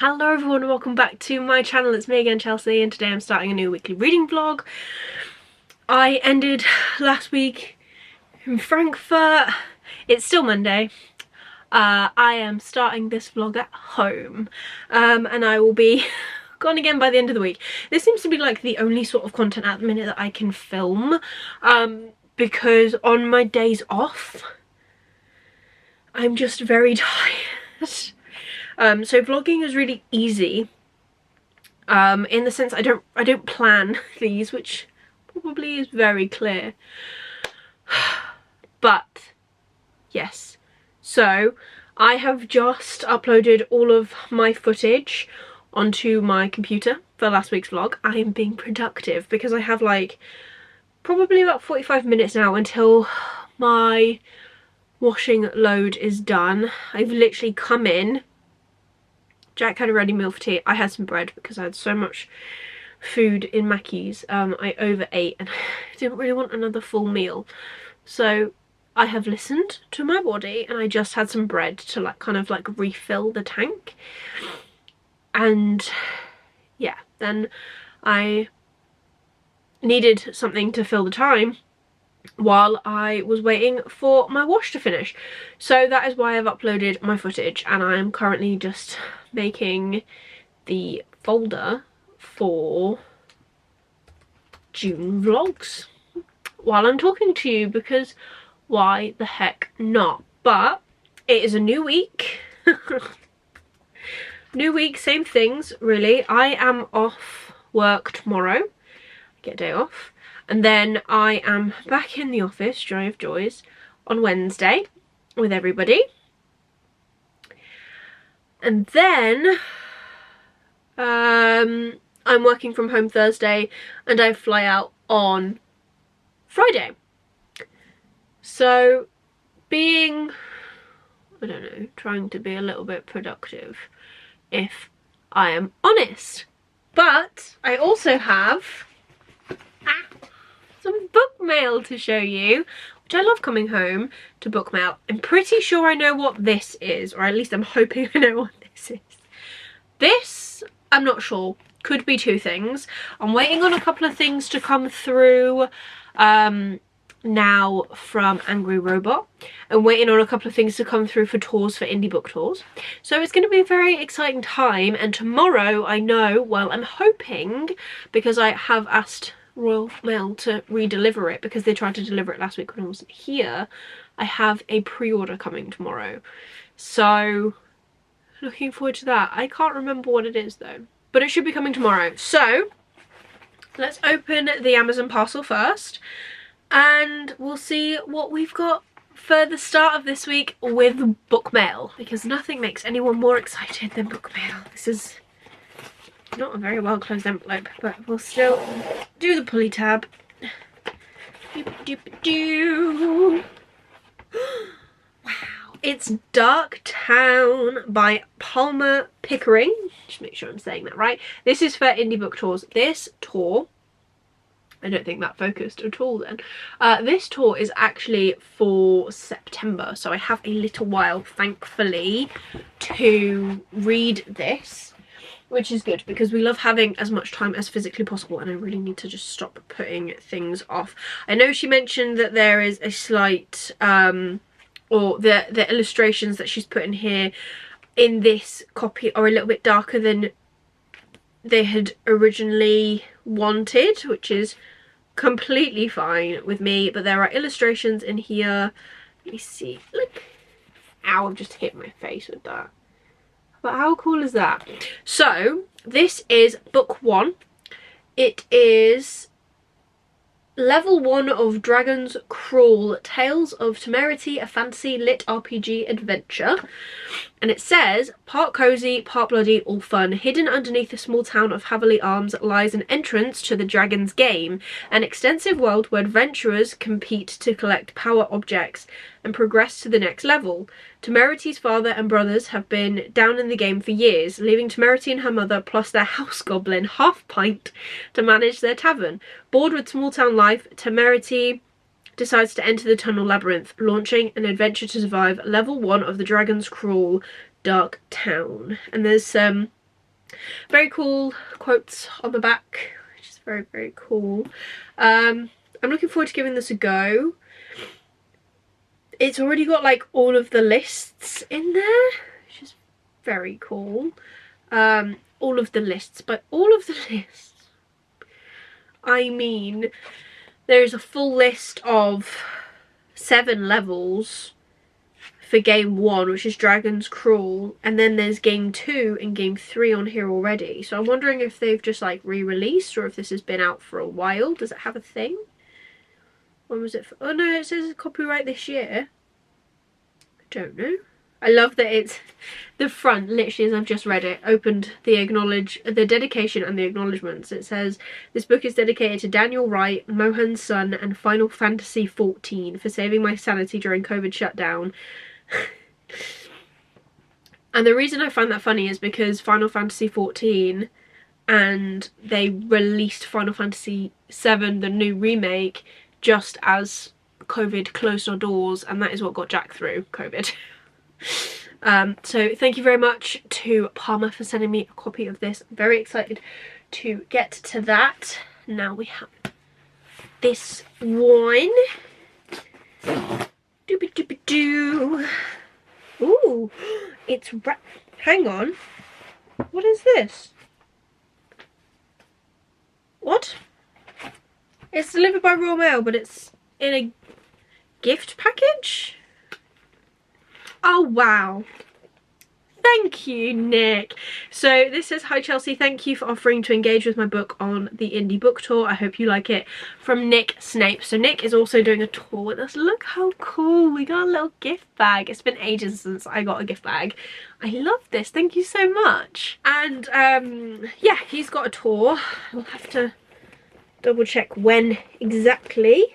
Hello everyone and welcome back to my channel. It's me again, Chelsea, and today I'm starting a new weekly reading vlog. I ended last week in Frankfurt. It's still Monday. I am starting this vlog at home and I will be gone again by the end of the week. This seems to be like the only sort of content at the minute that I can film because on my days off I'm just very tired. So vlogging is really easy in the sense I don't plan these, which probably is very clear. But yes, so I have just uploaded all of my footage onto my computer for last week's vlog. I am being productive because I have like probably about 45 minutes now until my washing load is done. I've literally come in. Jack had a ready meal for tea. I had some bread because I had so much food in Mackey's. I overate and I didn't really want another full meal. So I have listened to my body and I just had some bread to like kind of like refill the tank. And yeah, then I needed something to fill the time while I was waiting for my wash to finish. So that is why I've uploaded my footage, and I am currently just making the folder for June vlogs while I'm talking to you, because why the heck not? But it is a new week. New week, same things really. I am off work tomorrow. I get a day off. And then I am back in the office, Joy of Joys, on Wednesday with everybody. And then I'm working from home Thursday and I fly out on Friday. So being, I don't know, trying to be a little bit productive, if I am honest. But I also have some book mail to show you, which I love coming home to book mail. I'm pretty sure I know what this is, or at least I'm hoping I know what this is. This, I'm not sure, could be two things. I'm waiting on a couple of things to come through now from Angry Robot. I'm waiting on a couple of things to come through for tours, for indie book tours. So it's going to be a very exciting time, and tomorrow I know, well, I'm hoping, because I have asked Royal Mail to re-deliver it because they tried to deliver it last week when I wasn't here. I have a pre-order coming tomorrow, so looking forward to that. I can't remember what it is though, but it should be coming tomorrow. So let's open the Amazon parcel first and we'll see what we've got for the start of this week with book mail, because nothing makes anyone more excited than book mail. This is not a very well closed envelope, but we'll still do the pulley tab. Wow, it's Dark Town by Palmer Pickering. Just make sure I'm saying that right. This is for indie book tours. This tour, I don't think that focused at all then. This tour is actually for September, so I have a little while, thankfully, to read this, which is good because we love having as much time as physically possible, and I really need to just stop putting things off. I know she mentioned that there is a slight, or the illustrations that she's put in here in this copy are a little bit darker than they had originally wanted, which is completely fine with me, but there are illustrations in here. Let me see, look. Ow, I've just hit my face with that. But how cool is that? So this is book 1. It is level 1 of Dragon's Crawl, Tales of Temerity, a fantasy lit RPG adventure. And it says, part cozy, part bloody, all fun. Hidden underneath the small town of Haverley Arms lies an entrance to the Dragon's Game, an extensive world where adventurers compete to collect power objects and progress to the next level. Temerity's father and brothers have been down in the game for years, leaving Temerity and her mother plus their house goblin, Half Pint, to manage their tavern. Bored with small town life, Temerity decides to enter the tunnel labyrinth, launching an adventure to survive level 1 of the Dragon's Crawl, Dark Town. And there's Very cool quotes on the back, which is very, very cool. I'm looking forward to giving this a go. It's already got like all of the lists in there, which is very cool. All of the lists, but all of the lists, I mean, there is a full list of 7 levels for game 1, which is Dragon's Crawl, and then there's game 2 and game 3 on here already. So I'm wondering if they've just like re-released, or if this has been out for a while. Does it have a thing? When was it for? Oh no, it says it's copyright this year. I don't know. I love that it's the front, literally, as I've just read it, opened the dedication and the acknowledgements. It says, this book is dedicated to Daniel Wright, Mohan's son, and Final Fantasy XIV for saving my sanity during COVID shutdown. And the reason I find that funny is because Final Fantasy XIV, and they released Final Fantasy VII, the new remake, just as COVID closed our doors, and that is what got Jack through COVID. So thank you very much to Palmer for sending me a copy of this. I'm very excited to get to that. Now we have this one. Doobie doobie doo. Ooh, it's hang on. What is this? What? It's delivered by Royal Mail, but it's in a gift package? Oh wow. Thank you, Nick. So this says, hi Chelsea, thank you for offering to engage with my book on the indie book tour. I hope you like it. From Nick Snape. So Nick is also doing a tour with us. Look how cool. We got a little gift bag. It's been ages since I got a gift bag. I love this. Thank you so much. And yeah, he's got a tour. We'll have to double check when exactly.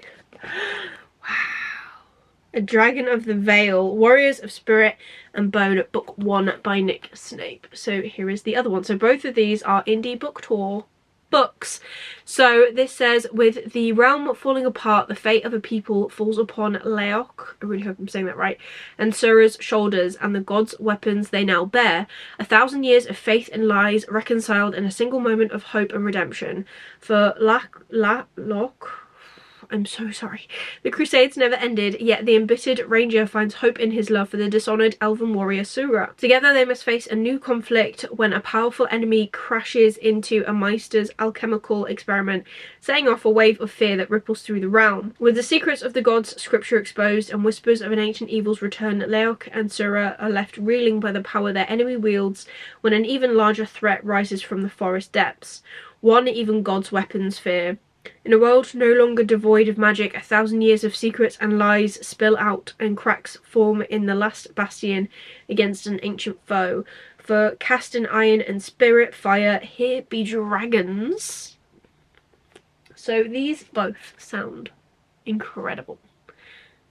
A Dragon of the Vale, Warriors of Spirit and Bone, book 1 by Nick Snape. So here is the other one. So both of these are indie book tour books. So this says, with the realm falling apart, the fate of a people falls upon Leoch, I really hope I'm saying that right, and Sura's shoulders, and the gods' weapons they now bear. 1,000 years of faith and lies reconciled in a single moment of hope and redemption. For Locke, I'm so sorry. The Crusades never ended, yet the embittered ranger finds hope in his love for the dishonoured elven warrior Sura. Together they must face a new conflict when a powerful enemy crashes into a Meister's alchemical experiment, setting off a wave of fear that ripples through the realm. With the secrets of the gods' scripture exposed and whispers of an ancient evil's return, Leoch and Sura are left reeling by the power their enemy wields when an even larger threat rises from the forest depths. One even god's weapons fear. In a world no longer devoid of magic, 1,000 years of secrets and lies spill out, and cracks form in the last bastion against an ancient foe. For cast in iron and spirit fire, here be dragons. So these both sound incredible.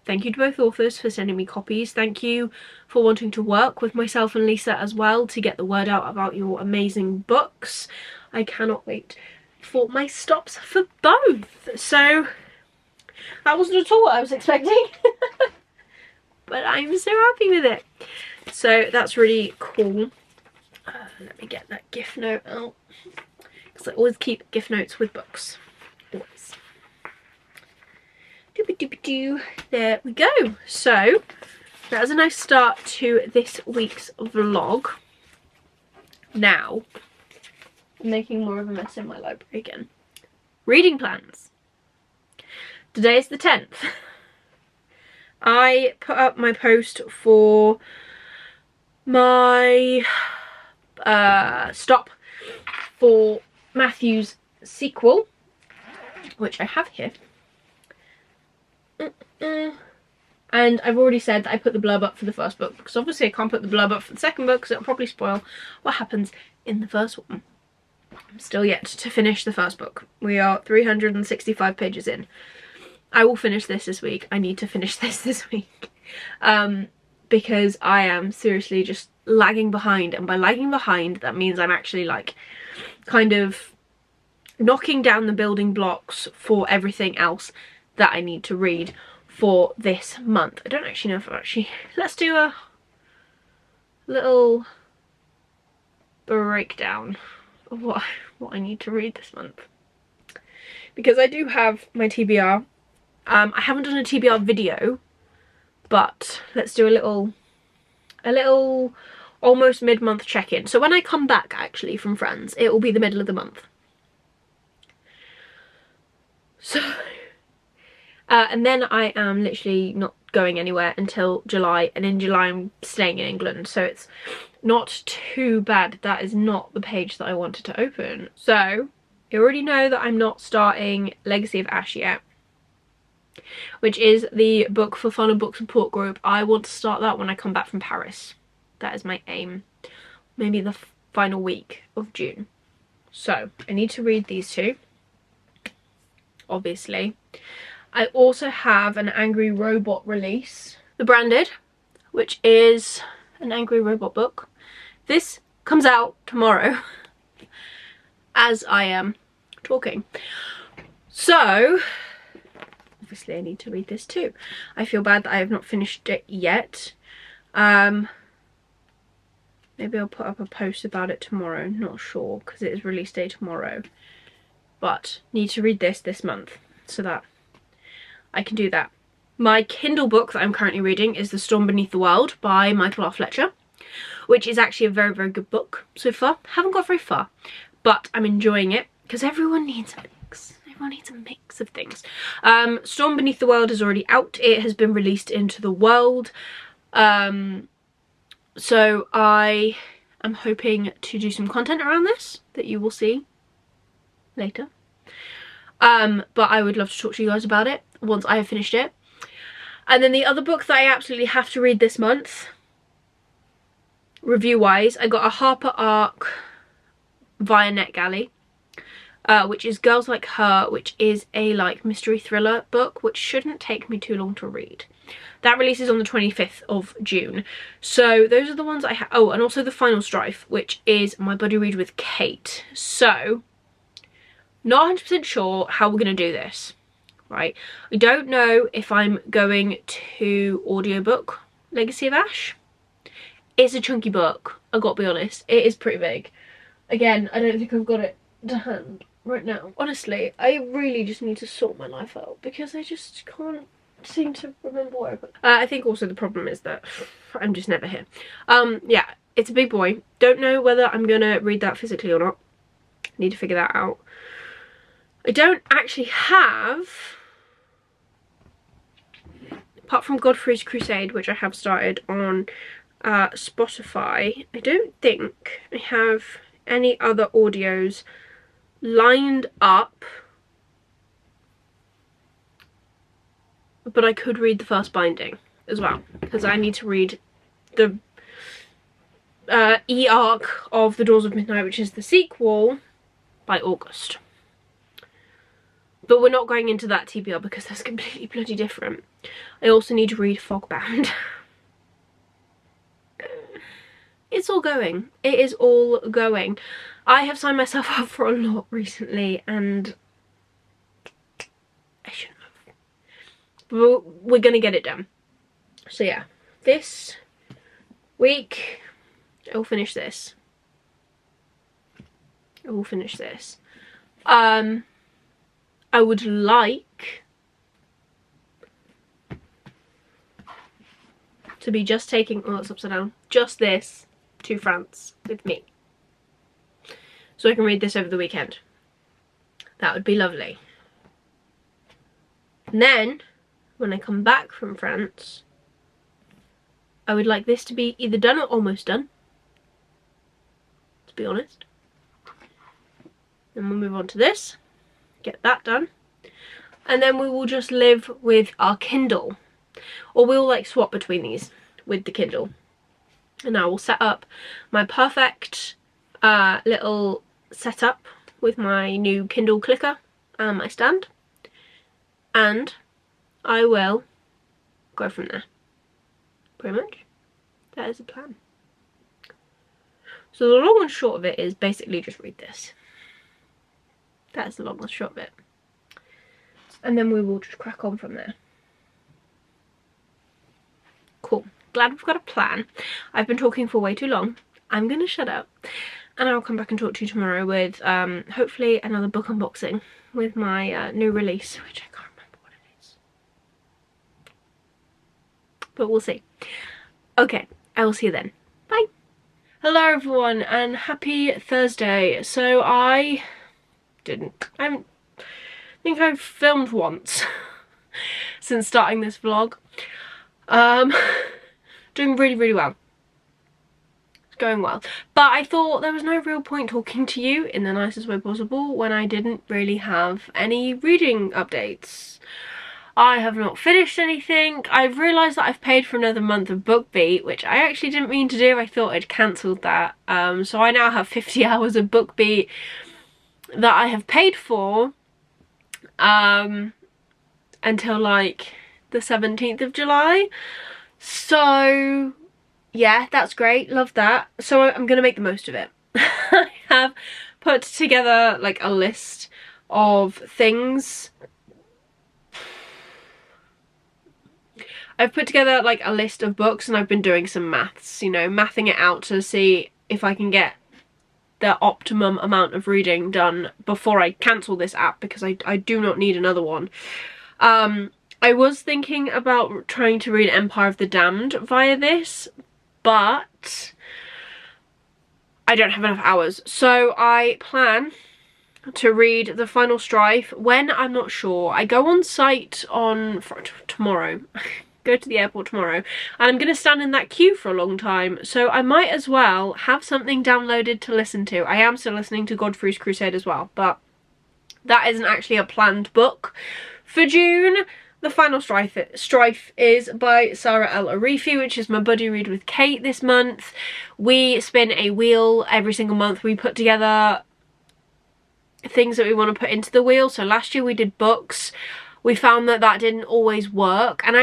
Thank you to both authors for sending me copies. Thank you for wanting to work with myself and Lisa as well to get the word out about your amazing books. I cannot wait for my stops for both. So that wasn't at all what I was expecting. But I'm so happy with it. So that's really cool. Let me get that gift note out, because I always keep gift notes with books. Always. Doobie-doobie-doo. There we go. So that was a nice start to this week's vlog. Now, I'm making more of a mess in my library again. Reading plans. Today is the 10th. I put up my post for my stop for Matthew's sequel, which I have here. And I've already said that I put the blurb up for the first book, because obviously I can't put the blurb up for the second book because it'll probably spoil what happens in the first one. I'm still yet to finish the first book. We are 365 pages in. I will finish this week. I need to finish this week. Because I am seriously just lagging behind. And by lagging behind, that means I'm actually like kind of knocking down the building blocks for everything else that I need to read for this month. I don't actually know if let's do a little breakdown of what I need to read this month, because I do have my TBR. I haven't done a TBR video, but let's do a little almost mid-month check-in. So when I come back actually from France, it will be the middle of the month. So and then I am literally not going anywhere until July, and in July I'm staying in England, so it's not too bad. That is not the page that I wanted to open. So you already know that I'm not starting Legacy of Ash yet, which is the book for Fun and Book support group. I want to start that when I come back from Paris. That is my aim. Maybe the final week of June. So I need to read these two, obviously. I also have an Angry Robot release, The Branded, which is an Angry Robot book. This comes out tomorrow as I am talking. So obviously I need to read this too. I feel bad that I have not finished it yet. Maybe I'll put up a post about it tomorrow, not sure, because it is release day tomorrow. But need to read this month so that I can do that. My Kindle book that I'm currently reading is The Storm Beneath the World by Michael R. Fletcher, which is actually a very, very good book so far. Haven't got very far, but I'm enjoying it because everyone needs a mix. Everyone needs a mix of things. Storm Beneath the World is already out. It has been released into the world. So I am hoping to do some content around this that you will see later. But I would love to talk to you guys about it once I have finished it. And then the other book that I absolutely have to read this month, review wise, I got a Harper Ark via NetGalley, which is Girls Like Her, which is a like mystery thriller book, which shouldn't take me too long to read. That releases on the 25th of June. So those are the ones I have. Oh, and also The Final Strife, which is my buddy read with Kate. So not 100% sure how we're going to do this, right? I don't know if I'm going to audiobook Legacy of Ash. It's a chunky book, I've got to be honest. It is pretty big. Again, I don't think I've got it to hand right now. Honestly, I really just need to sort my life out because I just can't seem to remember where I put it. I think also the problem is that I'm just never here. Yeah, it's a big boy. Don't know whether I'm going to read that physically or not. Need to figure that out. I don't actually have, apart from Godfrey's Crusade, which I have started on Spotify, I don't think I have any other audios lined up, but I could read the first binding as well, because I need to read the e-arc of The Doors of Midnight, which is the sequel, by August. But we're not going into that TBR because that's completely bloody different. I also need to read Fogbound. It's all going. It is all going. I have signed myself up for a lot recently and I shouldn't have. But we're going to get it done. So yeah, this week I will finish this. I will finish this. I would like to be just taking, oh, it's upside down, just this to France with me. So I can read this over the weekend. That would be lovely. And then, when I come back from France, I would like this to be either done or almost done, to be honest. Then we'll move on to this. Get that done, and then we will just live with our Kindle, or we'll like swap between these with the Kindle, and I will set up my perfect little setup with my new Kindle clicker and my stand, and I will go from there. Pretty much that is the plan. So the long and short of it is basically just read this. That's the long and short of it. And then we will just crack on from there. Cool. Glad we've got a plan. I've been talking for way too long. I'm going to shut up. and I'll come back and talk to you tomorrow with hopefully another book unboxing with my new release, which I can't remember what it is, but we'll see. Okay, I will see you then. Bye. Hello everyone and happy Thursday. So I think I've filmed once since starting this vlog. Doing really well. It's going well. But I thought there was no real point talking to you in the nicest way possible when I didn't really have any reading updates. I have not finished anything. I've realised that I've paid for another month of BookBeat, which I actually didn't mean to do. I thought I'd cancelled that. So I now have 50 hours of BookBeat that I have paid for until like the 17th of July. So yeah, that's great, love that. So I'm gonna make the most of it. I have put together like a list of things. I've put together like a list of books and I've been doing some maths, you know, mathing it out to see if I can get the optimum amount of reading done before I cancel this app, because I do not need another one. I was thinking about trying to read Empire of the Damned via this, but I don't have enough hours. So I plan to read The Final Strife when, I'm not sure. I go on site on tomorrow. Go to the airport tomorrow, and I'm going to stand in that queue for a long time, so I might as well have something downloaded to listen to. I am still listening to Godfrey's Crusade as well, but that isn't actually a planned book for June. The Final Strife is by Sarah El Arifi, which is my buddy read with Kate this month. We spin a wheel every single month. We put together things that we want to put into the wheel. So last year we did books. We found that that didn't always work, and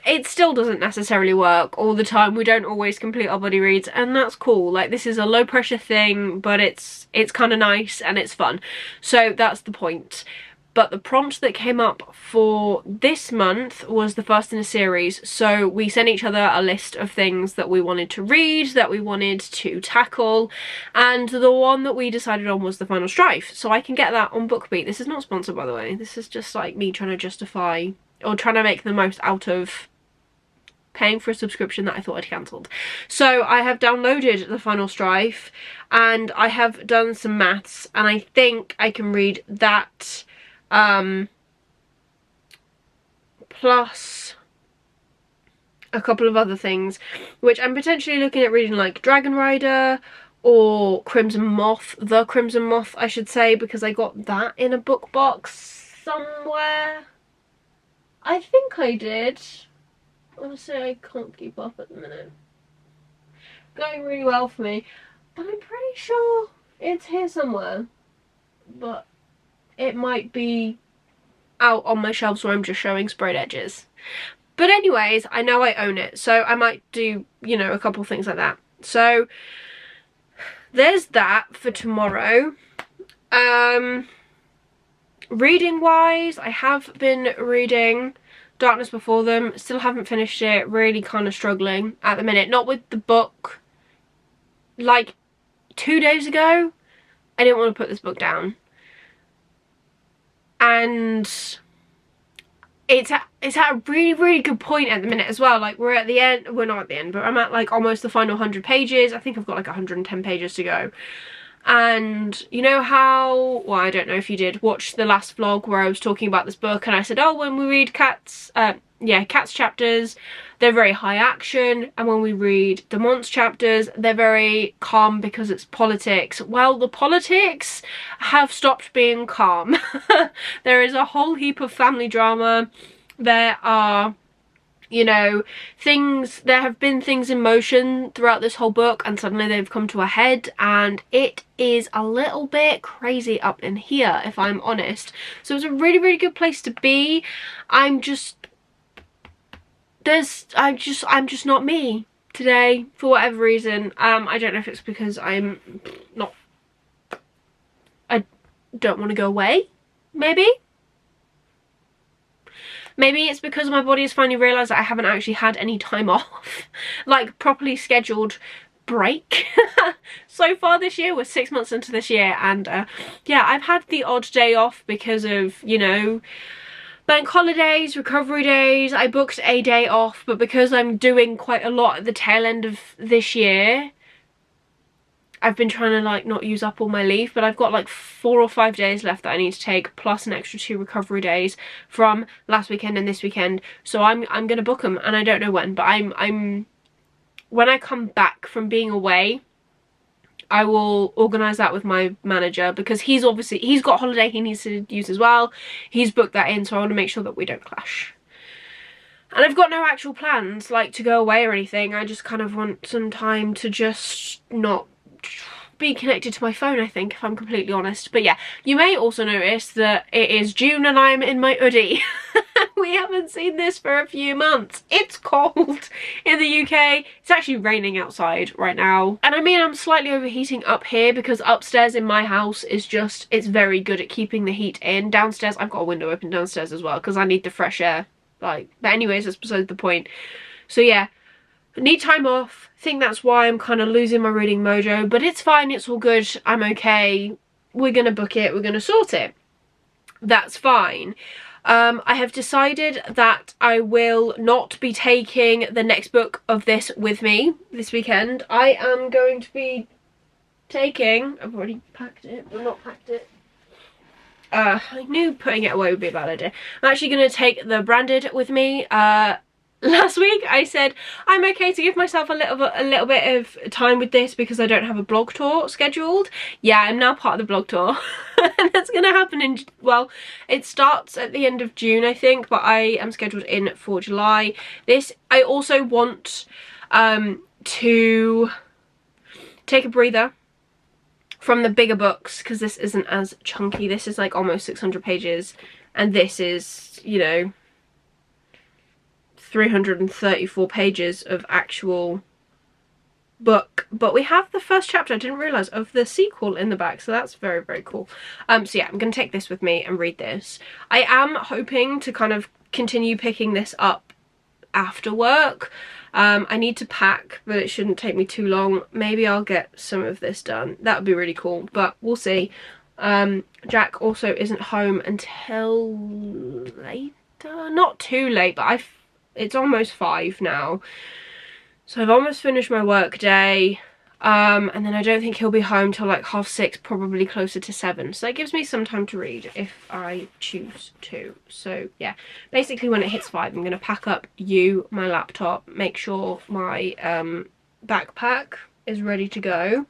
it still doesn't necessarily work all the time. We don't always complete our buddy reads, and that's cool. Like, this is a low pressure thing, but it's kind of nice and it's fun. So that's the point. But the prompt that came up for this month was the first in a series. So we sent each other a list of things that we wanted to read, that we wanted to tackle, and the one that we decided on was The Final Strife. So I can get that on BookBeat. This is not sponsored, by the way. This is just like me trying to justify, or trying to make the most out of paying for a subscription that I thought I'd cancelled. So I have downloaded The Final Strife, and I have done some maths, and I think I can read that plus a couple of other things, which I'm potentially looking at reading, like Dragon Rider or Crimson Moth, The Crimson Moth I should say, because I got that in a book box somewhere. I think I did. Honestly, I can't keep up at the minute. Going really well for me, but I'm pretty sure it's here somewhere, but it might be out on my shelves where I'm just showing sprayed edges. But anyways, I know I own it, so I might do, you know, a couple things like that. So there's that for tomorrow. Reading wise, I have been reading Darkness Before Them. Still haven't finished it. Really kind of struggling at the minute. Not with the book. Like 2 days ago, I didn't want to put this book down. And it's at a really good point at the minute as well. Like, we're at the end, we're not at the end, but I'm at like almost the final 100 pages. I think I've got like 110 pages to go. And you know how, well, I don't know if you did watch the last vlog where I was talking about this book, and I said, oh, when we read Cats chapters, they're very high action, and when we read the Monts chapters, they're very calm because it's politics. Well, the politics have stopped being calm. There is a whole heap of family drama. There are, you know, there have been things in motion throughout this whole book, and suddenly they've come to a head, and it is a little bit crazy up in here, if I'm honest. So it's a really good place to be. I'm just not me today for whatever reason. I don't know if it's because I don't want to go away, maybe it's because my body has finally realised that I haven't actually had any time off, like properly scheduled break. So far this year, we're 6 months into this year, and yeah, I've had the odd day off because of, you know, bank holidays, recovery days. I booked a day off, but because I'm doing quite a lot at the tail end of this year, I've been trying to like not use up all my leave, but I've got like 4 or 5 days left that I need to take, plus an extra 2 recovery days from last weekend and this weekend. So I'm gonna book them, and I don't know when, but I'm when I come back from being away, I will organise that with my manager, because he's got holiday he needs to use as well. He's booked that in, so I want to make sure that we don't clash. And I've got no actual plans like to go away or anything. I just kind of want some time to just not be connected to my phone, I think, if I'm completely honest. But yeah, you may also notice that it is June and I'm in my hoodie. We haven't seen this for a few months. It's cold in the UK. It's actually raining outside right now. And I mean, I'm slightly overheating up here because upstairs in my house is just, it's very good at keeping the heat in. Downstairs, I've got a window open downstairs as well because I need the fresh air. Like, but anyways, that's beside the point. So yeah, need time off. I think that's why I'm kind of losing my reading mojo, but it's fine, it's all good, I'm okay. We're gonna book it, we're gonna sort it. That's fine. I have decided that I will not be taking the next book of this with me this weekend. I am going to be taking, I've already packed it, but not packed it. I knew putting it away would be a bad idea. I'm actually going to take the Branded with me. Last week I said I'm okay to give myself a little bit of time with this because I don't have a blog tour scheduled. Yeah, I'm now part of the blog tour. And that's going to happen in, well, it starts at the end of June, I think, but I am scheduled in for July. This, I also want to take a breather from the bigger books because this isn't as chunky. This is like almost 600 pages and this is, you know, 334 pages of actual book, but we have the first chapter, I didn't realise, of the sequel in the back, so that's very, very cool. So yeah, I'm going to take this with me and read this. I am hoping to kind of continue picking this up after work. I need to pack, but it shouldn't take me too long. Maybe I'll get some of this done. That would be really cool, but we'll see. Jack also isn't home until later, not too late, but it's almost 5 now, so I've almost finished my work day, and then I don't think he'll be home till like 6:30, probably closer to 7, so that gives me some time to read if I choose to. So yeah, basically when it hits 5 I'm going to pack up my laptop, make sure my backpack is ready to go,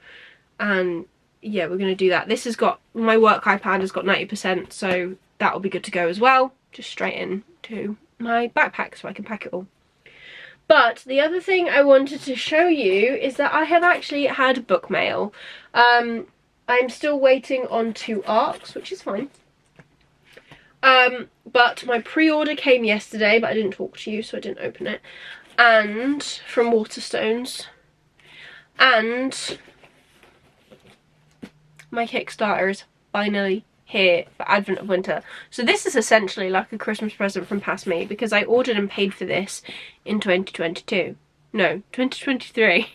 and yeah, we're going to do that. This has got, my work iPad has got 90%, so that'll be good to go as well, just straight into my backpack so I can pack it all. But the other thing I wanted to show you is that I have actually had book mail. I'm still waiting on 2 ARCs, which is fine. But my pre-order came yesterday, but I didn't talk to you, so I didn't open it. And from Waterstones. And my Kickstarter is finally here for Advent of Winter. So this is essentially like a Christmas present from past me because I ordered and paid for this in 2022. No, 2023.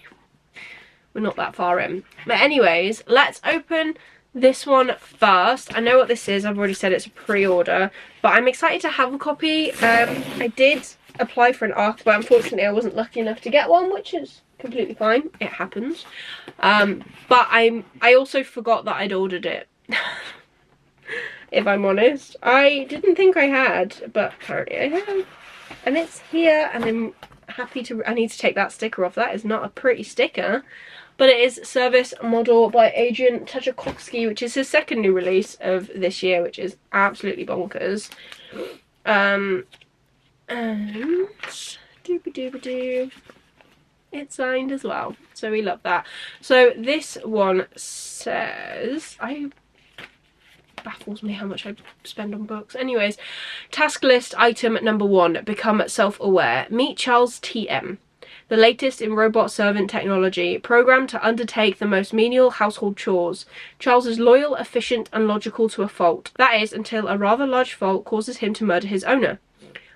We're not that far in. But anyways, let's open this one first. I know what this is. I've already said it's a pre-order, but I'm excited to have a copy. I did apply for an ARC, but unfortunately I wasn't lucky enough to get one, which is completely fine. It happens. But I also forgot that I'd ordered it. If I'm honest, I didn't think I had, but apparently I have, and it's here, and I'm happy to. I need to take that sticker off. That is not a pretty sticker, but it is Service Model by Adrian Tchaikovsky, which is his second new release of this year, which is absolutely bonkers. And doobie-doobie-doo, it's signed as well, so we love that. So this one says, baffles me how much I spend on books. Anyways, task list item number 1, become self-aware. Meet Charles TM, the latest in robot servant technology, programmed to undertake the most menial household chores. Charles is loyal, efficient, and logical to a fault. That is, until a rather large fault causes him to murder his owner.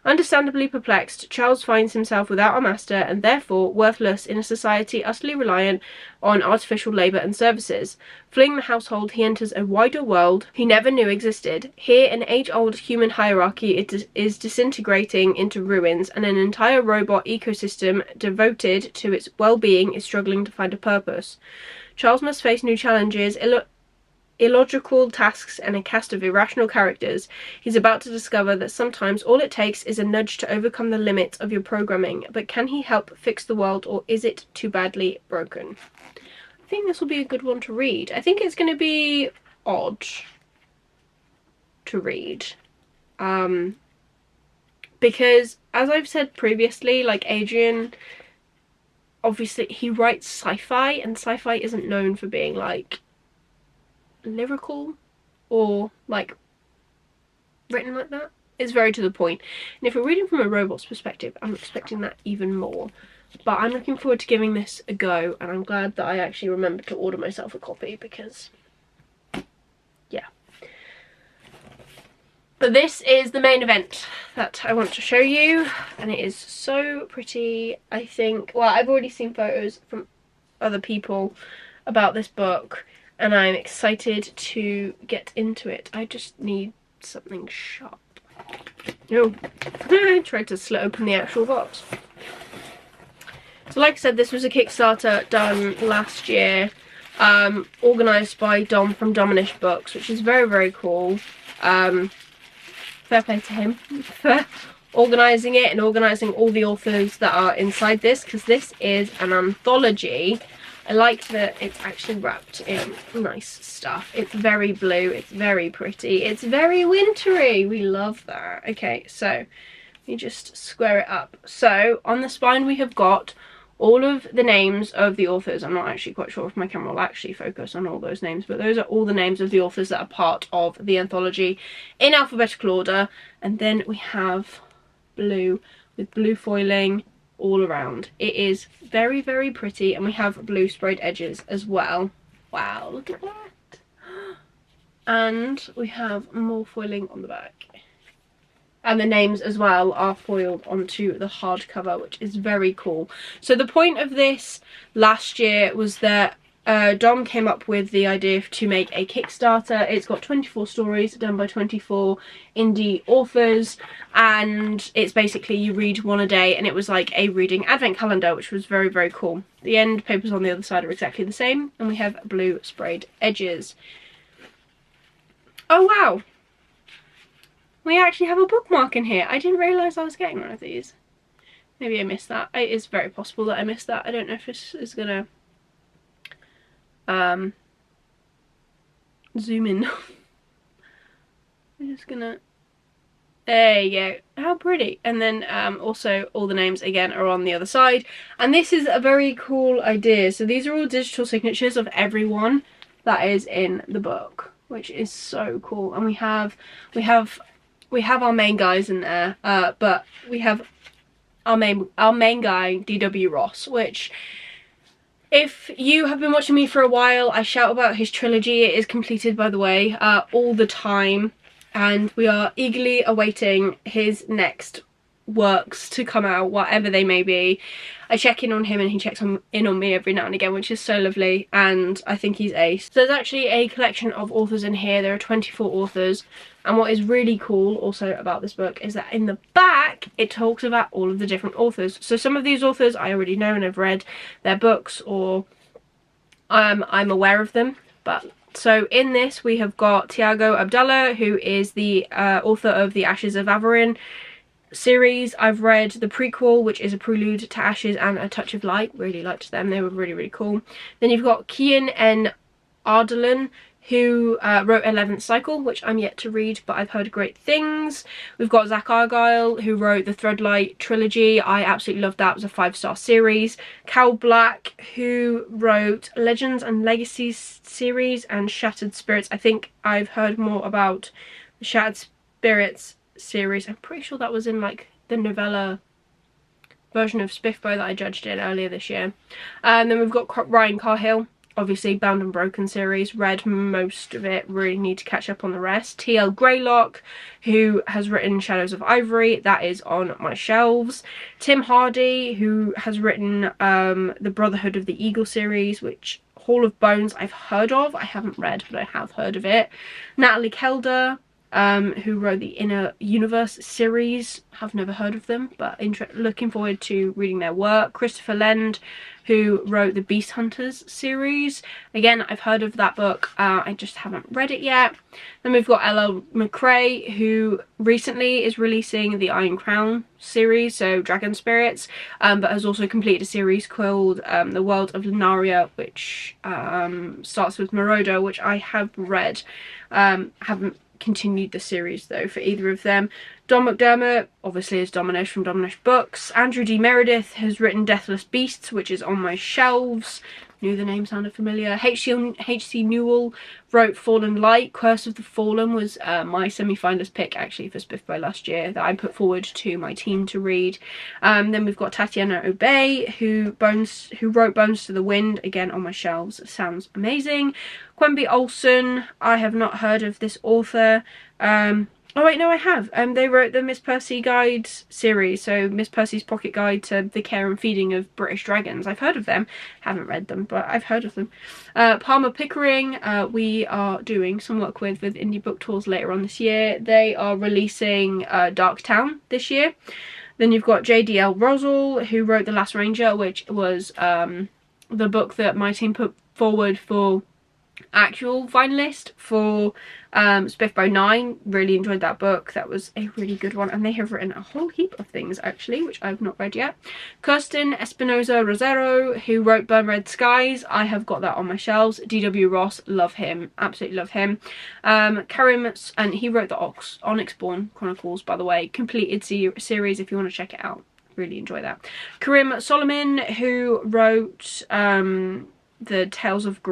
Understandably perplexed, Charles finds himself without a master and therefore worthless in a society utterly reliant on artificial labour and services. Fleeing the household, he enters a wider world he never knew existed. Here, an age-old human hierarchy is disintegrating into ruins, and an entire robot ecosystem devoted to its well-being is struggling to find a purpose. Charles must face new challenges, illogical tasks, and a cast of irrational characters. He's about to discover that sometimes all it takes is a nudge to overcome the limits of your programming. But can he help fix the world, or is it too badly broken? I think this will be a good one to read. I think it's going to be odd to read. Because, as I've said previously, like, Adrian, obviously, he writes sci-fi, and sci-fi isn't known for being, like, lyrical or like written like that. It's very to the point, and if we're reading from a robot's perspective, I'm expecting that even more. But I'm looking forward to giving this a go, and I'm glad that I actually remembered to order myself a copy, because yeah. But this is the main event that I want to show you, and it is so pretty. I think, well, I've already seen photos from other people about this book, and I'm excited to get into it. I just need something sharp. No, I tried to slit open the actual box. So like I said, this was a Kickstarter done last year, organised by Dom from Dominish Books, which is very, very cool. Fair play to him for organising it and organising all the authors that are inside this, because this is an anthology. I like that it's actually wrapped in nice stuff. It's very blue, it's very pretty, it's very wintry. We love that. Okay, so let me just square it up. So on the spine we have got all of the names of the authors. I'm not actually quite sure if my camera will actually focus on all those names, but those are all the names of the authors that are part of the anthology in alphabetical order. And then we have blue with blue foiling all around. It is very, very pretty, and we have blue sprayed edges as well. Wow, look at that. And we have more foiling on the back, and the names as well are foiled onto the hardcover, which is very cool. So the point of this last year was that Dom came up with the idea to make a Kickstarter. It's got 24 stories done by 24 indie authors, and it's basically you read one a day, and it was like a reading advent calendar, which was very, very cool. The end papers on the other side are exactly the same, and we have blue sprayed edges. Oh wow! We actually have a bookmark in here. I didn't realise I was getting one of these. Maybe I missed that. It is very possible that I missed that. I don't know if this is gonna zoom in. I'm just gonna, there you go, how pretty. And then also all the names again are on the other side, and this is a very cool idea. So these are all digital signatures of everyone that is in the book, which is so cool. And we have our main guys in there, but we have our main guy, D.W. Ross, which, if you have been watching me for a while, I shout about his trilogy. It is completed, by the way, all the time, and we are eagerly awaiting his next works to come out, whatever they may be. I check in on him and he checks in on me every now and again, which is so lovely, and I think he's ace. So there's actually a collection of authors in here. There are 24 authors, and what is really cool also about this book is that in the back it talks about all of the different authors. So some of these authors I already know and I've read their books, or I'm aware of them. But so in this we have got Tiago Abdallah, who is the author of the Ashes of Averin series. I've read the prequel, which is a prelude to Ashes and A Touch of Light. Really liked them. They were really, really cool. Then you've got Kian N. Ardalan, who wrote 11th Cycle, which I'm yet to read, but I've heard great things. We've got Zach Argyle, who wrote the Threadlight trilogy. I absolutely loved that. It was a 5-star series. Cal Black, who wrote Legends and Legacies series and Shattered Spirits. I think I've heard more about the Shattered Spirits series. I'm pretty sure that was in like the novella version of Spiffbo that I judged in earlier this year. And then we've got Ryan Carhill, Obviously, Bound and Broken series, read most of it, really need to catch up on the rest. T.L. Greylock, who has written Shadows of Ivory, that is on my shelves. Tim Hardy, who has written the Brotherhood of the Eagle series, which Hall of Bones I've heard of, I haven't read, but I have heard of it. Natalie Kelder, who wrote the Inner Universe series, have never heard of them, but looking forward to reading their work. Christopher Lend, who wrote the Beast Hunters series, again I've heard of that book, I just haven't read it yet. Then we've got L.L. McRae, who recently is releasing the Iron Crown series, so Dragon Spirits, but has also completed a series called The World of Lunaria, which starts with Marauder, which I have read. Haven't continued the series though for either of them. Don McDermott obviously is Dominish from Dominish Books. Andrew D. Meredith has written Deathless Beasts, which is on my shelves. Knew the name sounded familiar. H.C. Newell wrote Fallen Light. Curse of the Fallen was my semi-finalist pick actually for Spiffbo last year that I put forward to my team to read. Then we've got Tatiana Obey, who wrote Bones to the Wind, again on my shelves. Sounds amazing. Quenby Olson, I have not heard of this author. Oh wait, no I have. They wrote the Miss Percy Guide series, so Miss Percy's Pocket Guide to the Care and Feeding of British Dragons. I've heard of them, haven't read them, but I've heard of them. Palmer Pickering, we are doing some work with Indie Book Tours later on this year. They are releasing Dark Town this year. Then you've got J.D.L. Rosal, who wrote The Last Ranger, which was the book that my team put forward for actual finalist for Spiffbo 9. Really enjoyed that book. That was a really good one, and they have written a whole heap of things actually which I've not read yet. Kirsten Espinosa Rosero, who wrote Burn Red Skies, I have got that on my shelves. D.W. Ross, love him, absolutely love him. Karim, and he wrote the Onyxborn Chronicles, by the way, completed series if you want to check it out, really enjoy that. Karim Solomon, who wrote the Tales of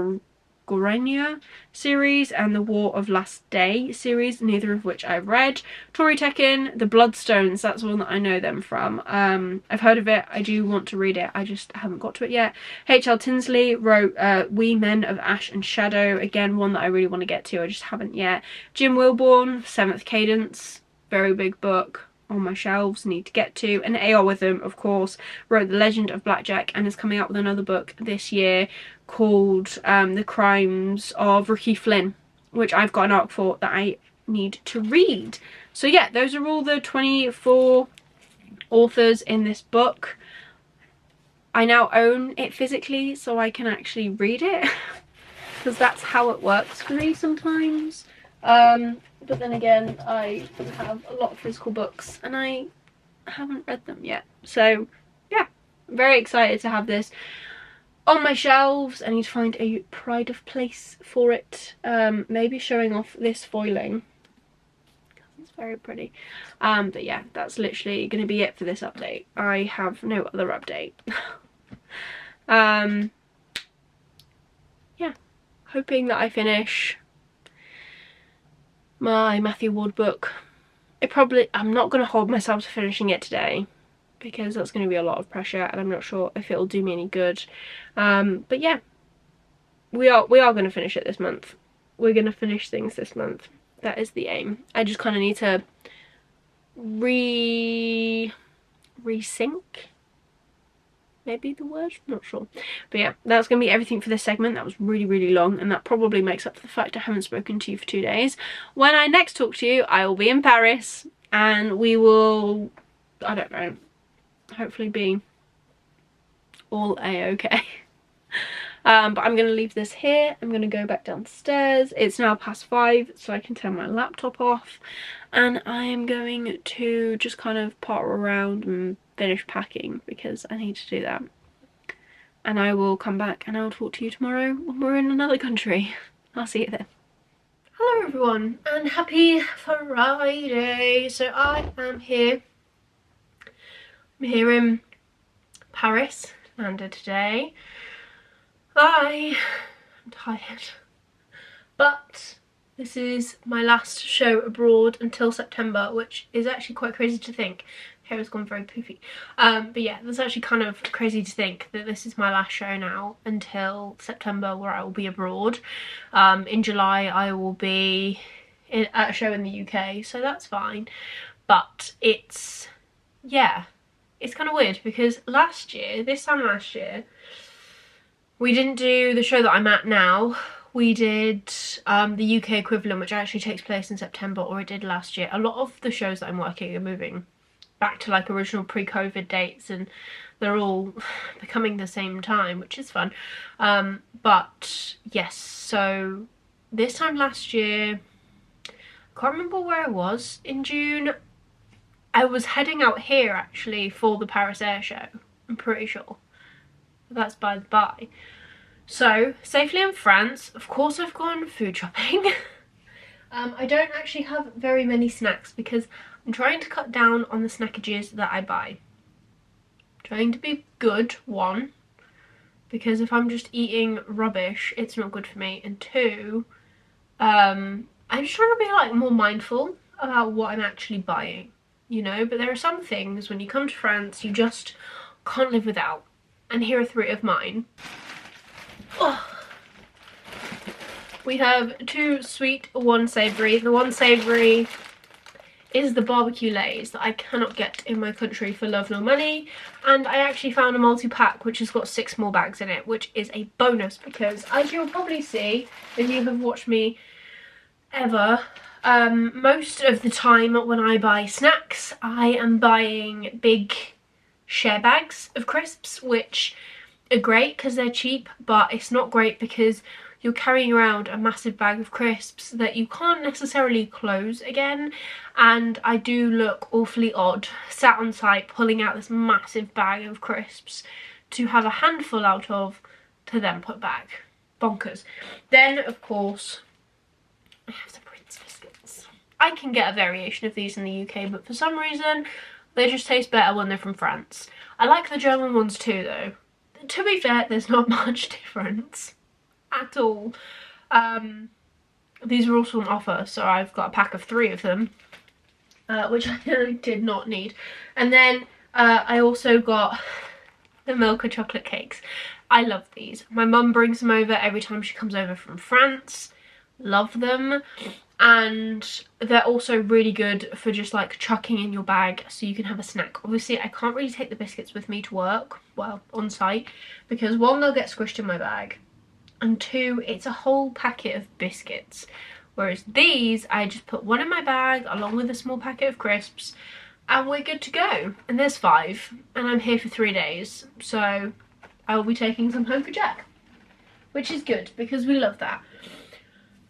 Gorania series and the War of Last Day series, neither of which I've read. Tori Tekin, The Bloodstones, that's one that I know them from. I've heard of it, I do want to read it, I just haven't got to it yet. H.L. Tinsley wrote We Men of Ash and Shadow, again one that I really want to get to, I just haven't yet. Jim Wilborn, Seventh Cadence, very big book on my shelves, need to get to. And A.R. Witham, of course, wrote The Legend of Blackjack and is coming out with another book this year called The Crimes of Ricky Flynn, which I've got an arc for that I need to read. So yeah, those are all the 24 authors in this book. I now own it physically so I can actually read it because that's how it works for me sometimes. But then again, I have a lot of physical books and I haven't read them yet. So yeah, I'm very excited to have this on my shelves. I need to find a pride of place for it. Maybe showing off this foiling. It's very pretty. But yeah, that's literally going to be it for this update. I have no other update. Yeah, hoping that I finish my Matthew Ward book. I'm not going to hold myself to finishing it today because that's going to be a lot of pressure and I'm not sure if it'll do me any good. But yeah, we are going to finish it this month. We're going to finish things this month. That is the aim. I just kind of need to resync, maybe the word, I'm not sure. But yeah, that's going to be everything for this segment. That was really long, and that probably makes up for the fact I haven't spoken to you for 2 days. When I next talk to you, I will be in Paris and we will, I don't know, hopefully be all a-okay. But I'm going to leave this here. I'm going to go back downstairs. It's now past 5, so I can turn my laptop off. And I am going to just kind of potter around and finish packing because I need to do that. And I will come back and I will talk to you tomorrow when we're in another country. I'll see you then. Hello everyone and happy Friday. So I am here. I'm here in Paris. Landed today. I am tired, but this is my last show abroad until September, which is actually quite crazy to think hair has gone very poofy. But yeah, that's actually kind of crazy to think that this is my last show now until September, where I will be abroad. In July I will be at a show in the UK, so that's fine. But it's, yeah, it's kind of weird because this time last year, we didn't do the show that I'm at now. We did the UK equivalent, which actually takes place in September, or it did last year. A lot of the shows that I'm working are moving back to like original pre-COVID dates, and they're all becoming the same time, which is fun. But yes, so this time last year, I can't remember where I was in June. I was heading out here actually for the Paris Air Show, I'm pretty sure. That's by the by. So, safely in France. Of course I've gone food shopping. I don't actually have very many snacks because I'm trying to cut down on the snackages that I buy. Trying to be good, one, because if I'm just eating rubbish, it's not good for me. And two, I'm just trying to be like more mindful about what I'm actually buying, you know? But there are some things when you come to France you just can't live without. And here are 3 of mine. Oh. We have 2 sweet, 1 savoury. The 1 savoury is the barbecue lays that I cannot get in my country for love nor money, and I actually found a multi-pack which has got 6 more bags in it, which is a bonus because, as you'll probably see if you have watched me ever, most of the time when I buy snacks I am buying big share bags of crisps, which are great because they're cheap, but it's not great because you're carrying around a massive bag of crisps that you can't necessarily close again, and I do look awfully odd sat on site pulling out this massive bag of crisps to have a handful out of to then put back. Bonkers. Then of course I have the Prince biscuits. I can get a variation of these in the UK, but for some reason they just taste better when they're from France. I like the German ones too though. To be fair, there's not much difference at all. These are also on offer, so I've got a pack of 3 of them, which I did not need. And then I also got the Milka chocolate cakes. I love these. My mum brings them over every time she comes over from France. Love them. And they're also really good for just like chucking in your bag so you can have a snack. Obviously I can't really take the biscuits with me to work, well, on site, because 1, they'll get squished in my bag, and 2, it's a whole packet of biscuits, whereas these I just put 1 in my bag along with a small packet of crisps and we're good to go. And there's 5 and I'm here for 3 days, so I will be taking some home for Jack, which is good because we love that.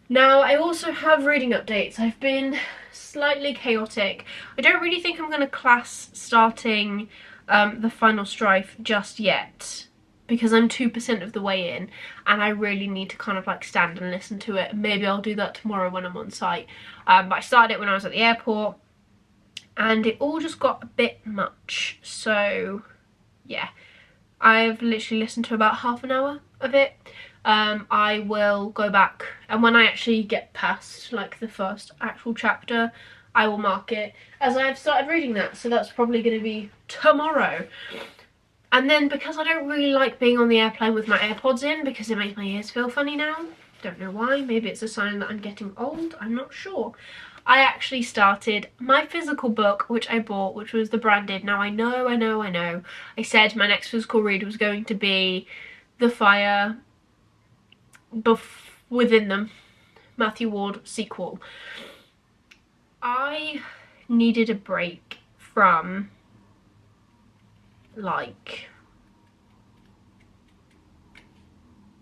Now, I also have reading updates. I've been slightly chaotic. I don't really think I'm going to class starting The Final Strife just yet, because I'm 2% of the way in and I really need to kind of like stand and listen to it. Maybe I'll do that tomorrow when I'm on site. But I started it when I was at the airport and it all just got a bit much. So yeah, I've literally listened to about half an hour of it. I will go back, and when I actually get past like the first actual chapter I will mark it as I've started reading that, so that's probably going to be tomorrow. And then because I don't really like being on the airplane with my AirPods in because it makes my ears feel funny now, don't know why, maybe it's a sign that I'm getting old, I'm not sure. I actually started my physical book, which I bought, which was the branded. Now I know, I said my next physical read was going to be The Fire Within Them, Matthew Ward sequel. I needed a break from like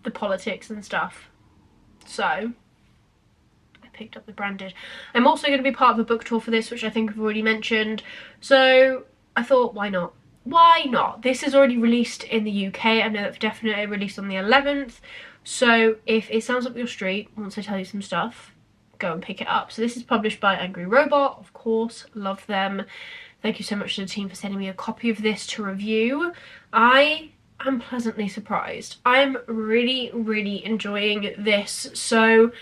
the politics and stuff, so I picked up the branded. I'm also going to be part of a book tour for this, which I think I've already mentioned, so I thought why not? Why not? This is already released in the UK. I know that's definitely released on the 11th, so if it sounds up your street once I tell you some stuff, go and pick it up. So this is published by Angry Robot, of course, love them. Thank you so much to the team for sending me a copy of this to review. I am pleasantly surprised. I'm really enjoying this. So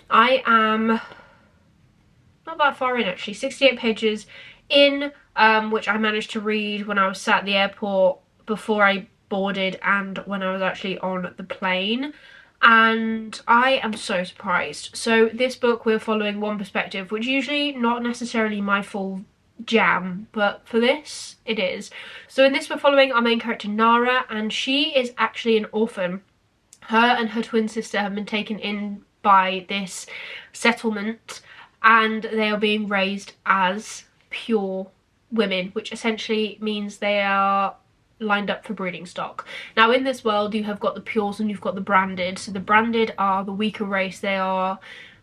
I am not that far in actually, 68 pages in, which I managed to read when I was sat at the airport before I boarded and when I was actually on the plane. And I am so surprised. So this book, we're following one perspective, which usually not necessarily my full jam, but for this it is. So in this we're following our main character Nara, and she is actually an orphan. Her and her twin sister have been taken in by this settlement, and they are being raised as pure women, which essentially means they are lined up for breeding stock. Now in this world you have got the pures and you've got the branded. So the branded are the weaker race. They are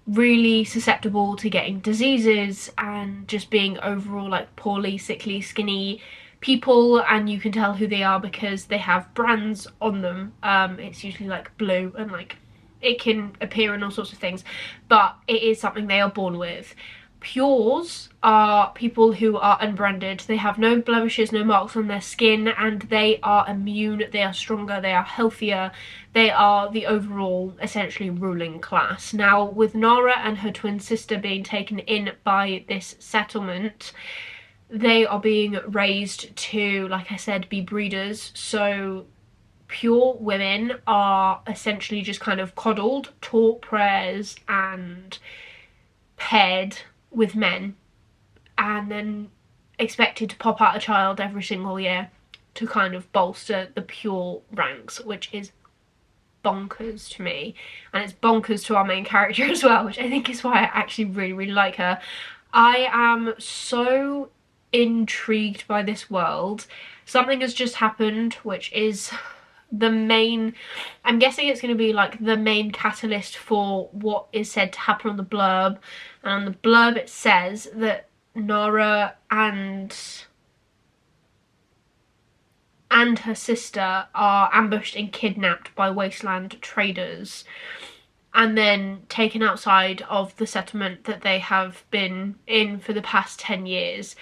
really susceptible to getting diseases and just being overall like poorly, sickly, skinny people, and you can tell who they are because they have brands on them. It's usually like blue, and like it can appear in all sorts of things, but it is something they are born with. Pures are people who are unbranded. They have no blemishes, no marks on their skin, and they are immune, they are stronger, they are healthier, they are the overall essentially ruling class. Now with Nara and her twin sister being taken in by this settlement, they are being raised to, like I said, be breeders. So pure women are essentially just kind of coddled, taught prayers and paired with men, and then expected to pop out a child every single year to kind of bolster the pure ranks, which is bonkers to me. And it's bonkers to our main character as well, which I think is why I actually really like her. I am so intrigued by this world. Something has just happened, which is the main, I'm guessing it's going to be like the main catalyst for what is said to happen on the blurb. And on the blurb it says that Nara and her sister are ambushed and kidnapped by wasteland traders and then taken outside of the settlement that they have been in for the past 10 years.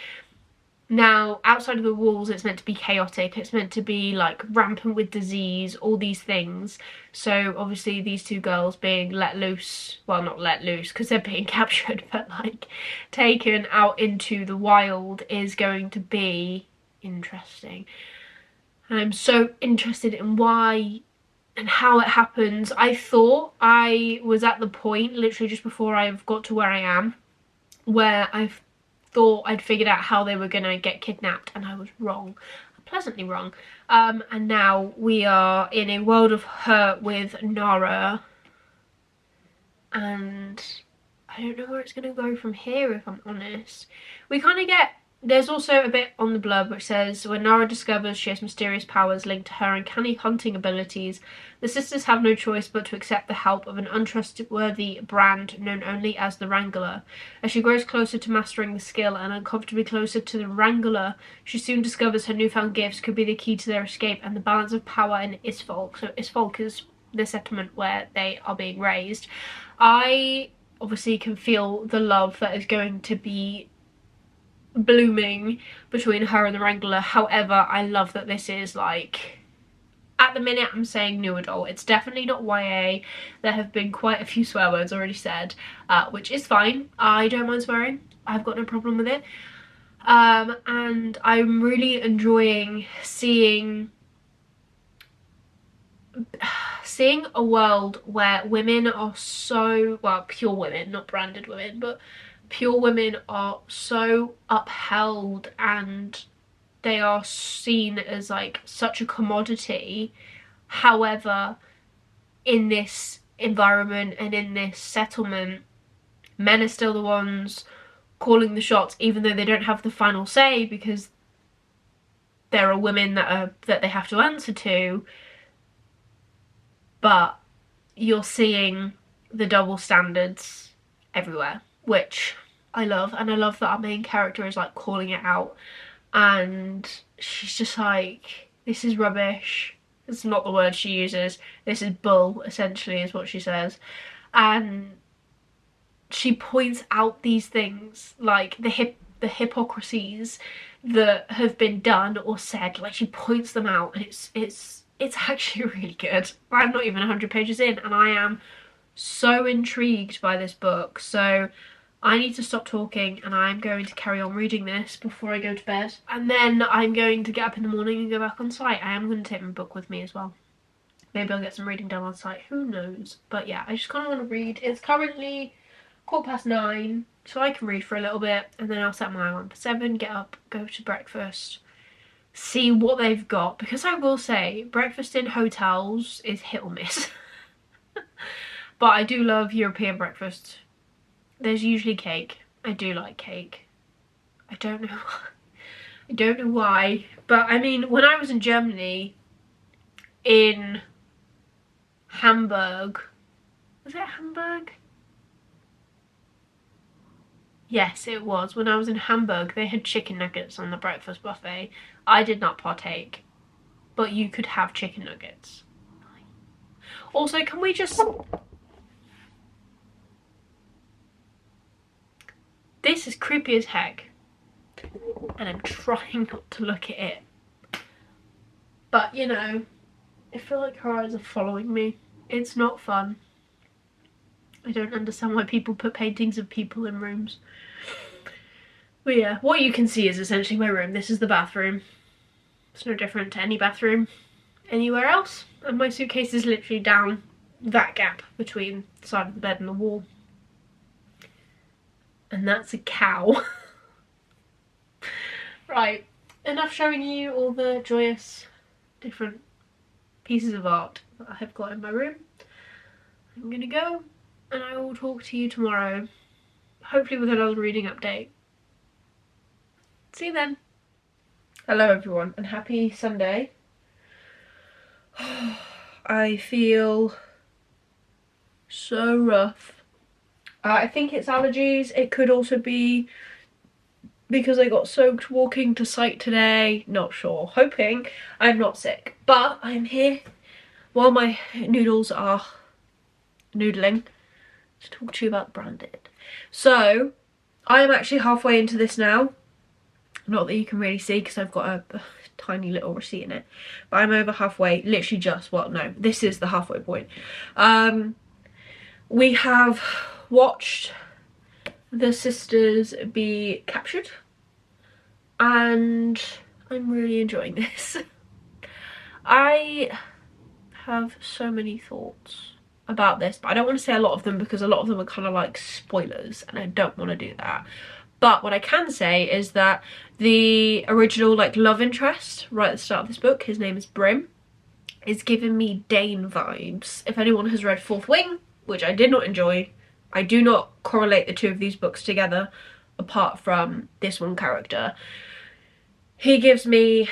Now, outside of the walls, it's meant to be chaotic. It's meant to be like rampant with disease, all these things. So obviously these two girls being let loose, well, not let loose because they're being captured, but like taken out into the wild is going to be interesting. And I'm so interested in why and how it happens. I thought I was at the point, literally just before I've got to where I am, where I've thought I'd figured out how they were gonna get kidnapped, and I was wrong, pleasantly wrong. And now we are in a world of hurt with Nara, and I don't know where it's gonna go from here, if I'm honest. We kind of get, there's also a bit on the blurb which says, when Nara discovers she has mysterious powers linked to her uncanny hunting abilities, the sisters have no choice but to accept the help of an untrustworthy brand known only as the Wrangler. As she grows closer to mastering the skill and uncomfortably closer to the Wrangler, she soon discovers her newfound gifts could be the key to their escape and the balance of power in Isfolk. So Isfolk is the settlement where they are being raised. I obviously can feel the love that is going to be blooming between her and the Wrangler. However, I love that this is like, at the minute I'm saying new adult. It's definitely not YA. There have been quite a few swear words already said, which is fine. I don't mind swearing. I've got no problem with it. And I'm really enjoying seeing a world where women are so, well, pure women, not branded women, but pure women are so upheld and they are seen as like such a commodity. However, in this environment and in this settlement, men are still the ones calling the shots, even though they don't have the final say, because there are women that they have to answer to. But you're seeing the double standards everywhere, which I love. And I love that our main character is like calling it out, and she's just like, this is rubbish. It's not the word she uses. This is bull, essentially, is what she says. And she points out these things, like the hypocrisies that have been done or said. Like, she points them out, and it's actually really good. I'm not even 100 pages in, and I am so intrigued by this book. So I need to stop talking and I'm going to carry on reading this before I go to bed. And then I'm going to get up in the morning and go back on site. I am going to take my book with me as well. Maybe I'll get some reading done on site, who knows. But yeah, I just kind of want to read. It's currently 9:15, so I can read for a little bit and then I'll set my alarm for 7, get up, go to breakfast, see what they've got. Because I will say, breakfast in hotels is hit or miss. But I do love European breakfast. There's usually cake. I do like cake. I don't know. I don't know why. But I mean, when I was in Germany, in Hamburg, was it Hamburg? Yes, it was. When I was in Hamburg, they had chicken nuggets on the breakfast buffet. I did not partake, but you could have chicken nuggets. Also, can we just... This is creepy as heck, and I'm trying not to look at it. But, you know, I feel like her eyes are following me. It's not fun. I don't understand why people put paintings of people in rooms. But yeah, what you can see is essentially my room. This is the bathroom. It's no different to any bathroom anywhere else. And my suitcase is literally down that gap between the side of the bed and the wall. And that's a cow. Right, enough showing you all the joyous different pieces of art that I have got in my room. I'm gonna go and I will talk to you tomorrow, hopefully with another reading update. See you then. Hello everyone and happy Sunday. I feel so rough. I think it's allergies. It could also be because I got soaked walking to site today. Not sure. Hoping I'm not sick. But I'm here while my noodles are noodling to talk to you about Branded. So I am actually halfway into this now. Not that you can really see because I've got a tiny little receipt in it. But I'm over halfway. Literally just, well, no, this is the halfway point. We have watched the sisters be captured and I'm really enjoying this. I have so many thoughts about this, but I don't want to say a lot of them because a lot of them are kind of like spoilers and I don't want to do that. But what I can say is that the original like love interest right at the start of this book, his name is Brim, is giving me Dane vibes. If anyone has read Fourth Wing, which I did not enjoy, I do not correlate the two of these books together apart from this one character. He gives me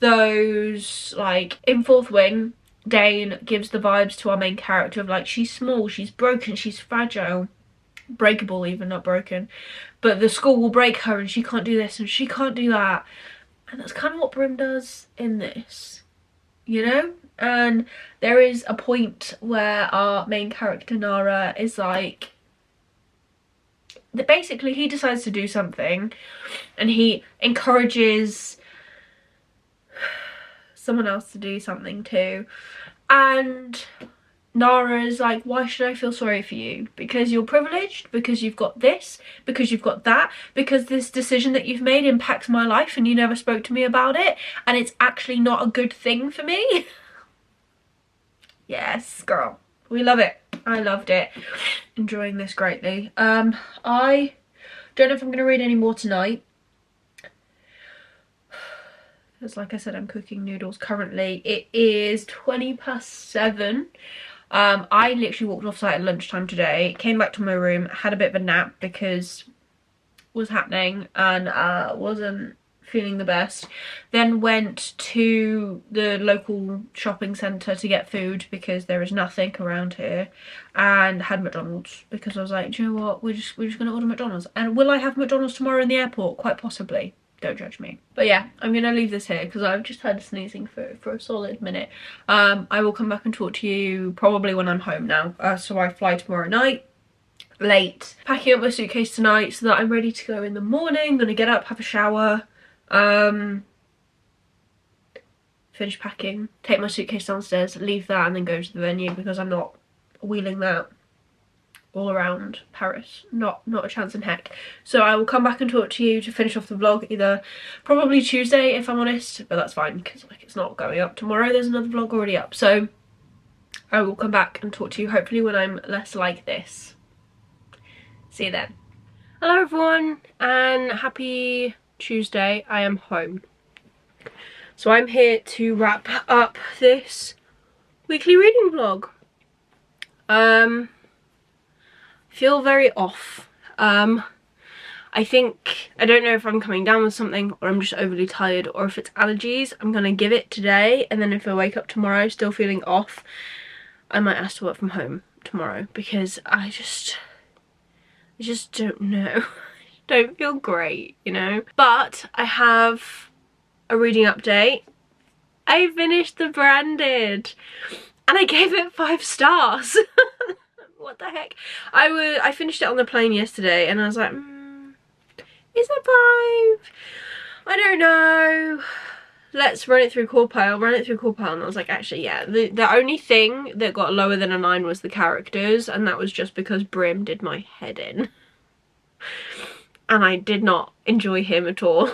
those, like, in Fourth Wing, Dane gives the vibes to our main character of like, she's small, she's broken, she's fragile, breakable even, not broken, but the school will break her and she can't do this and she can't do that. And that's kind of what Brim does in this, you know? And there is a point where our main character Nara is like, basically he decides to do something and he encourages someone else to do something too, and Nara's like, why should I feel sorry for you? Because you're privileged, because you've got this, because you've got that, because this decision that you've made impacts my life and you never spoke to me about it and it's actually not a good thing for me. Yes, girl. We love it. I loved it. Enjoying this greatly. I don't know if I'm going to read any more tonight. Because like I said, I'm cooking noodles currently. It is 7:20. I literally walked off site at lunchtime today, came back to my room, had a bit of a nap because was happening and wasn't feeling the best. Then went to the local shopping centre to get food because there is nothing around here, and had McDonald's because I was like, do you know what, we're just gonna order McDonald's. And will I have McDonald's tomorrow in the airport? Quite possibly. Don't judge me. But yeah, I'm gonna leave this here because I've just had sneezing for a solid minute. I will come back and talk to you probably when I'm home now. So I fly tomorrow night. Late. Packing up my suitcase tonight so that I'm ready to go in the morning. Gonna get up, have a shower, finish packing, take my suitcase downstairs, leave that and then go to the venue because I'm not wheeling that all around Paris. Not a chance in heck. So I will come back and talk to you to finish off the vlog, either probably Tuesday if I'm honest, but that's fine because like it's not going up tomorrow. There's another vlog already up, so I will come back and talk to you hopefully when I'm less like this. See you then. Hello everyone and happy Tuesday. I am home. So I'm here to wrap up this weekly reading vlog. Feel very off. I think, I don't know if I'm coming down with something or I'm just overly tired or if it's allergies. I'm gonna give it today, and then if I wake up tomorrow still feeling off, I might ask to work from home tomorrow because I just don't know. Don't feel great, you know? But I have a reading update. I finished The Branded and I gave it 5 stars. What the heck? I finished it on the plane yesterday and I was like, is it 5? I don't know. Let's run it through Corpile. And I was like, actually, yeah. The only thing that got lower than a 9 was the characters, and that was just because Brim did my head in. And I did not enjoy him at all.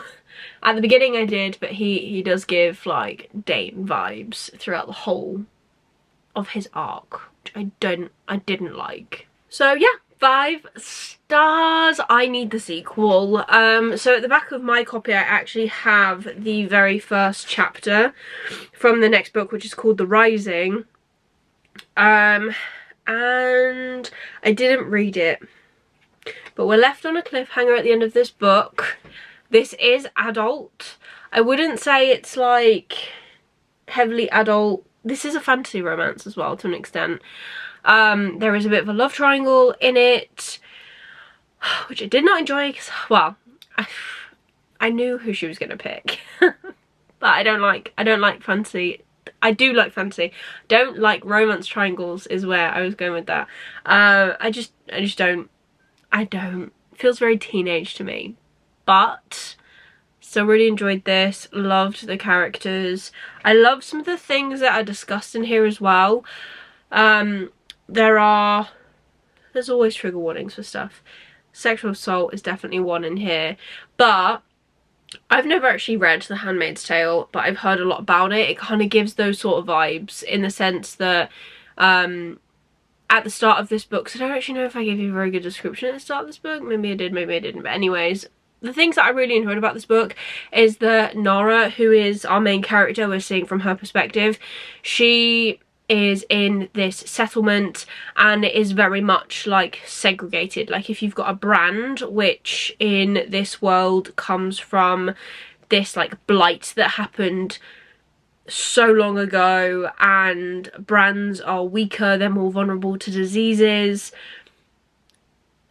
At the beginning I did, but he does give like Dane vibes throughout the whole of his arc, which I didn't like. So yeah, 5 stars. I need the sequel. So at the back of my copy I actually have the very first chapter from the next book, which is called The Rising. And I didn't read it, but we're left on a cliffhanger at the end of this book. This is adult. I wouldn't say it's like heavily adult. This is a fantasy romance as well to an extent. There is a bit of a love triangle in it, which I did not enjoy because, well, I knew who she was gonna pick. But I don't like fantasy. I do like fantasy. Don't like romance triangles is where I was going with that. I just don't. It feels very teenage to me. But still really enjoyed this. Loved the characters. I love some of the things that are discussed in here as well. There's always trigger warnings for stuff. Sexual assault is definitely one in here, but I've never actually read The Handmaid's Tale, but I've heard a lot about it. It kind of gives those sort of vibes in the sense that at the start of this book, so I don't actually know if I gave you a very good description at the start of this book. Maybe I did, maybe I didn't, but anyways, the things that I really enjoyed about this book is that Nara, who is our main character, we're seeing from her perspective, she is in this settlement and it is very much like segregated. Like if you've got a brand, which in this world comes from this like blight that happened so long ago, and brands are weaker, they're more vulnerable to diseases,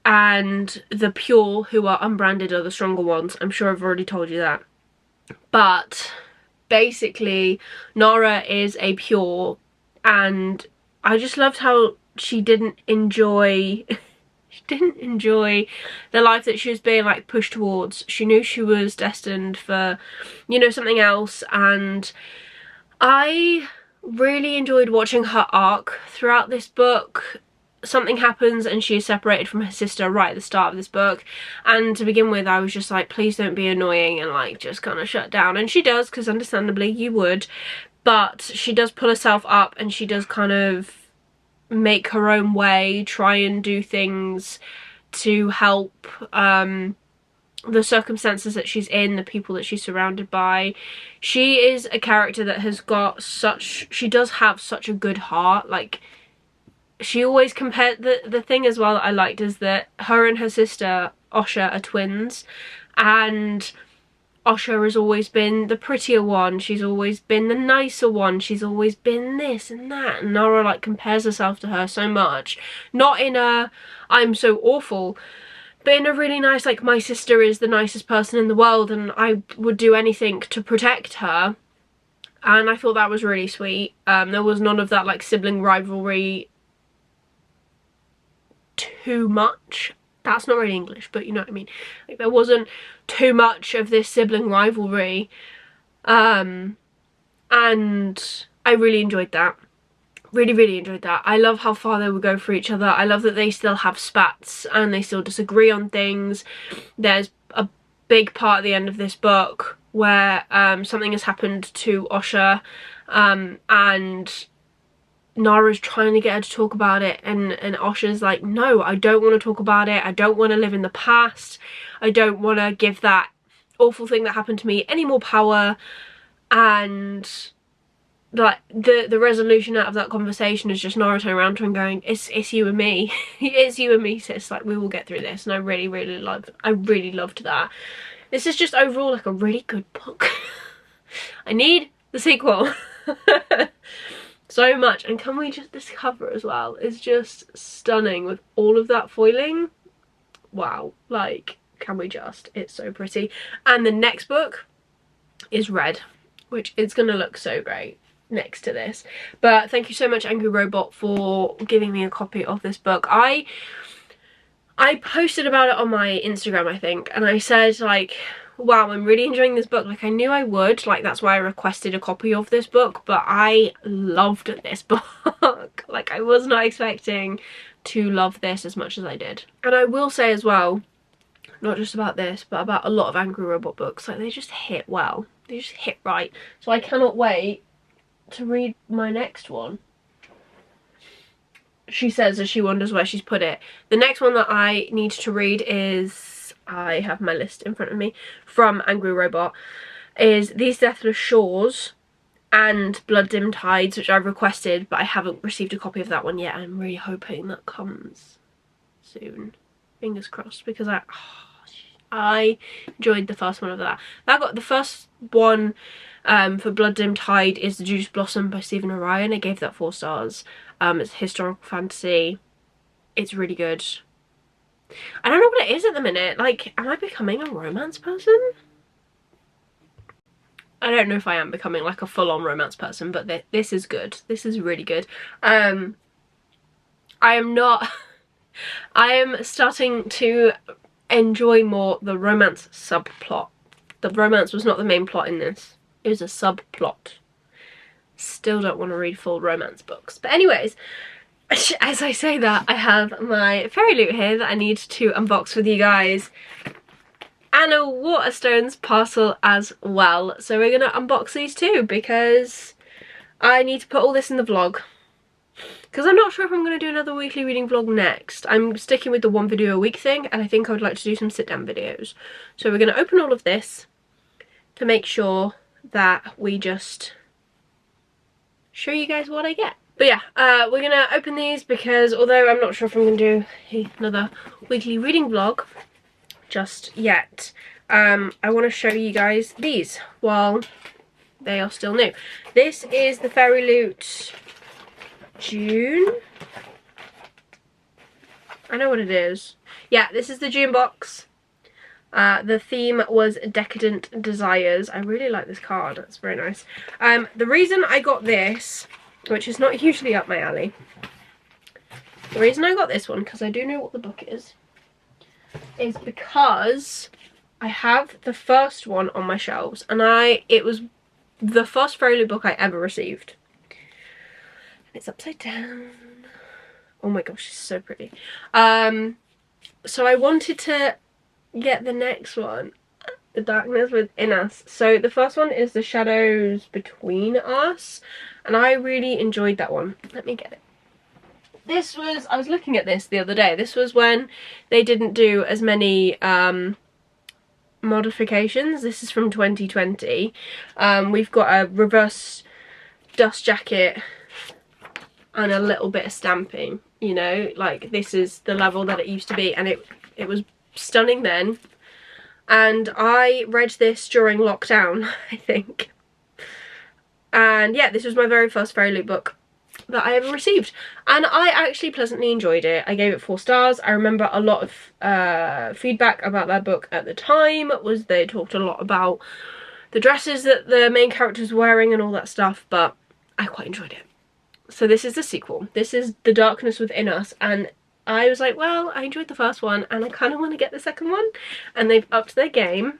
and the pure, who are unbranded, are the stronger ones. I'm sure I've already told you that. But basically Nara is a pure, and I just loved how she didn't enjoy the life that she was being like pushed towards. She knew she was destined for, you know, something else, and I really enjoyed watching her arc throughout this book. Something happens and she is separated from her sister right at the start of this book, and to begin with I was just like, please don't be annoying and like just kind of shut down, and she does, because understandably you would, but she does pull herself up and she does kind of make her own way, try and do things to help the circumstances that she's in, the people that she's surrounded by. She is a character that has got such, she does have such a good heart. Like, she always compared, the thing as well that I liked is that her and her sister Osha are twins, and Osha has always been the prettier one, she's always been the nicer one, she's always been this and that, and Nara like compares herself to her so much. Not in a I'm so awful, but in a really nice, like, my sister is the nicest person in the world and I would do anything to protect her. And I thought that was really sweet. There was none of that like sibling rivalry too much. That's not really English, but you know what I mean. Like, there wasn't too much of this sibling rivalry. And I really enjoyed that. really enjoyed that. I love how far they would go for each other. I love that they still have spats and they still disagree on things. There's a big part at the end of this book where something has happened to Osha, and Nara's trying to get her to talk about it, and Osha's like, no, I don't want to talk about it. I don't want to live in the past. I don't want to give that awful thing that happened to me any more power. And like the resolution out of that conversation is just Nara turning around to him and going, it's you and me. It's you and me, sis, like we will get through this. And I really loved that. This is just overall like a really good book. I need the sequel. So much. And can we just, this cover as well is just stunning with all of that foiling. Wow, like can we just, it's so pretty. And the next book is Red, which is gonna look so great next to this. But thank you so much, Angry Robot, for giving me a copy of this book. I posted about it on my Instagram, I think, and I said like, wow, I'm really enjoying this book. Like I knew I would, like that's why I requested a copy of this book, but I loved this book. Like I was not expecting to love this as much as I did. And I will say as well, not just about this, but about a lot of Angry Robot books, like they just hit well. They just hit right. So I cannot wait to read my next one. She says as she wonders where she's put it. The next one that I need to read is, I have my list in front of me, from Angry Robot, is These Deathless Shores and Blood Dim Tides, which I've requested, but I haven't received a copy of that one yet. I'm really hoping that comes soon. Fingers crossed, because I enjoyed the first one of that. That got the first one for Blood Dim Tide is The Juice Blossom by Stephen Orion. I gave that 4 stars. It's historical fantasy. It's really good. I don't know what it is at the minute. Like, am I becoming a romance person? I don't know if I am becoming like a full-on romance person, but this is good. This is really good. I am not... I am starting to enjoy more the romance subplot. The romance was not the main plot in this. It was a subplot. Still don't want to read full romance books. But anyways, as I say that, I have my fairy loot here that I need to unbox with you guys. And a Waterstones parcel as well. So we're going to unbox these too, because I need to put all this in the vlog. Because I'm not sure if I'm going to do another weekly reading vlog next. I'm sticking with the 1 video a week thing, and I think I would like to do some sit down videos. So we're going to open all of this to make sure that we just show you guys what I get. But yeah, we're going to open these because although I'm not sure if I'm going to do another weekly reading vlog just yet, I want to show you guys these while they are still new. This is the Fairy Loot June. I know what it is. Yeah, this is the June box. The theme was Decadent Desires. I really like this card. That's very nice. The reason I got this, which is not usually up my alley, the reason I got this one, because I do know what the book is because I have the first one on my shelves, and it was the first Fairy Loot book I ever received. It's upside down. Oh my gosh, it's so pretty. So I wanted to get the next one, The Darkness Within Us. So the first one is The Shadows Between Us, and I really enjoyed that one. Let me get it. This was, I was looking at this the other day. This was when they didn't do as many modifications. This is from 2020. We've got a reverse dust jacket and a little bit of stamping, you know, like this is the level that it used to be, and it was stunning then. And I read this during lockdown, I think. And yeah, this was my very first Fairy Loot book that I ever received, and I actually pleasantly enjoyed it. I gave it 4 stars. I remember a lot of feedback about that book at the time was they talked a lot about the dresses that the main character's wearing and all that stuff, but I quite enjoyed it. So this is the sequel. This is The Darkness Within Us, and I was like, well, I enjoyed the first one and I kind of want to get the second one, and they've upped their game,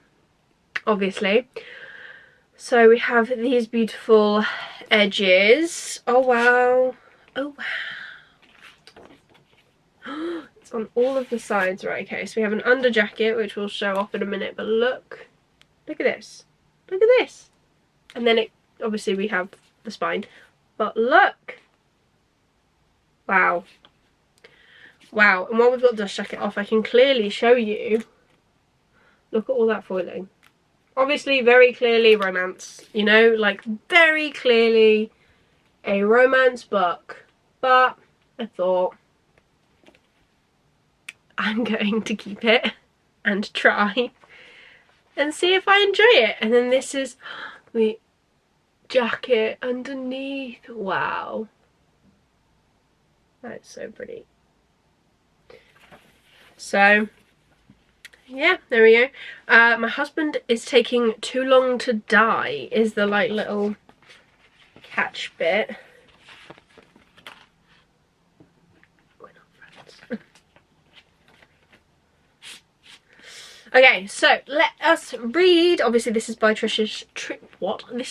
obviously. So we have these beautiful edges. Oh wow, Oh wow. It's on all of the sides, right? Okay, so we have an under jacket, which we'll show off in a minute, but look at this. Look at this. And then it, obviously we have the spine, but look. Wow. Wow, and while we've got the dust jacket off, I can clearly show you, look at all that foiling. Obviously, very clearly romance, you know, like very clearly a romance book, but I thought I'm going to keep it and try and see if I enjoy it. And then this is the jacket underneath. Wow. That's so pretty. So yeah, there we go. My husband is taking too long to die is the like little catch bit. We're not friends. Okay, so let us read. Obviously this is by This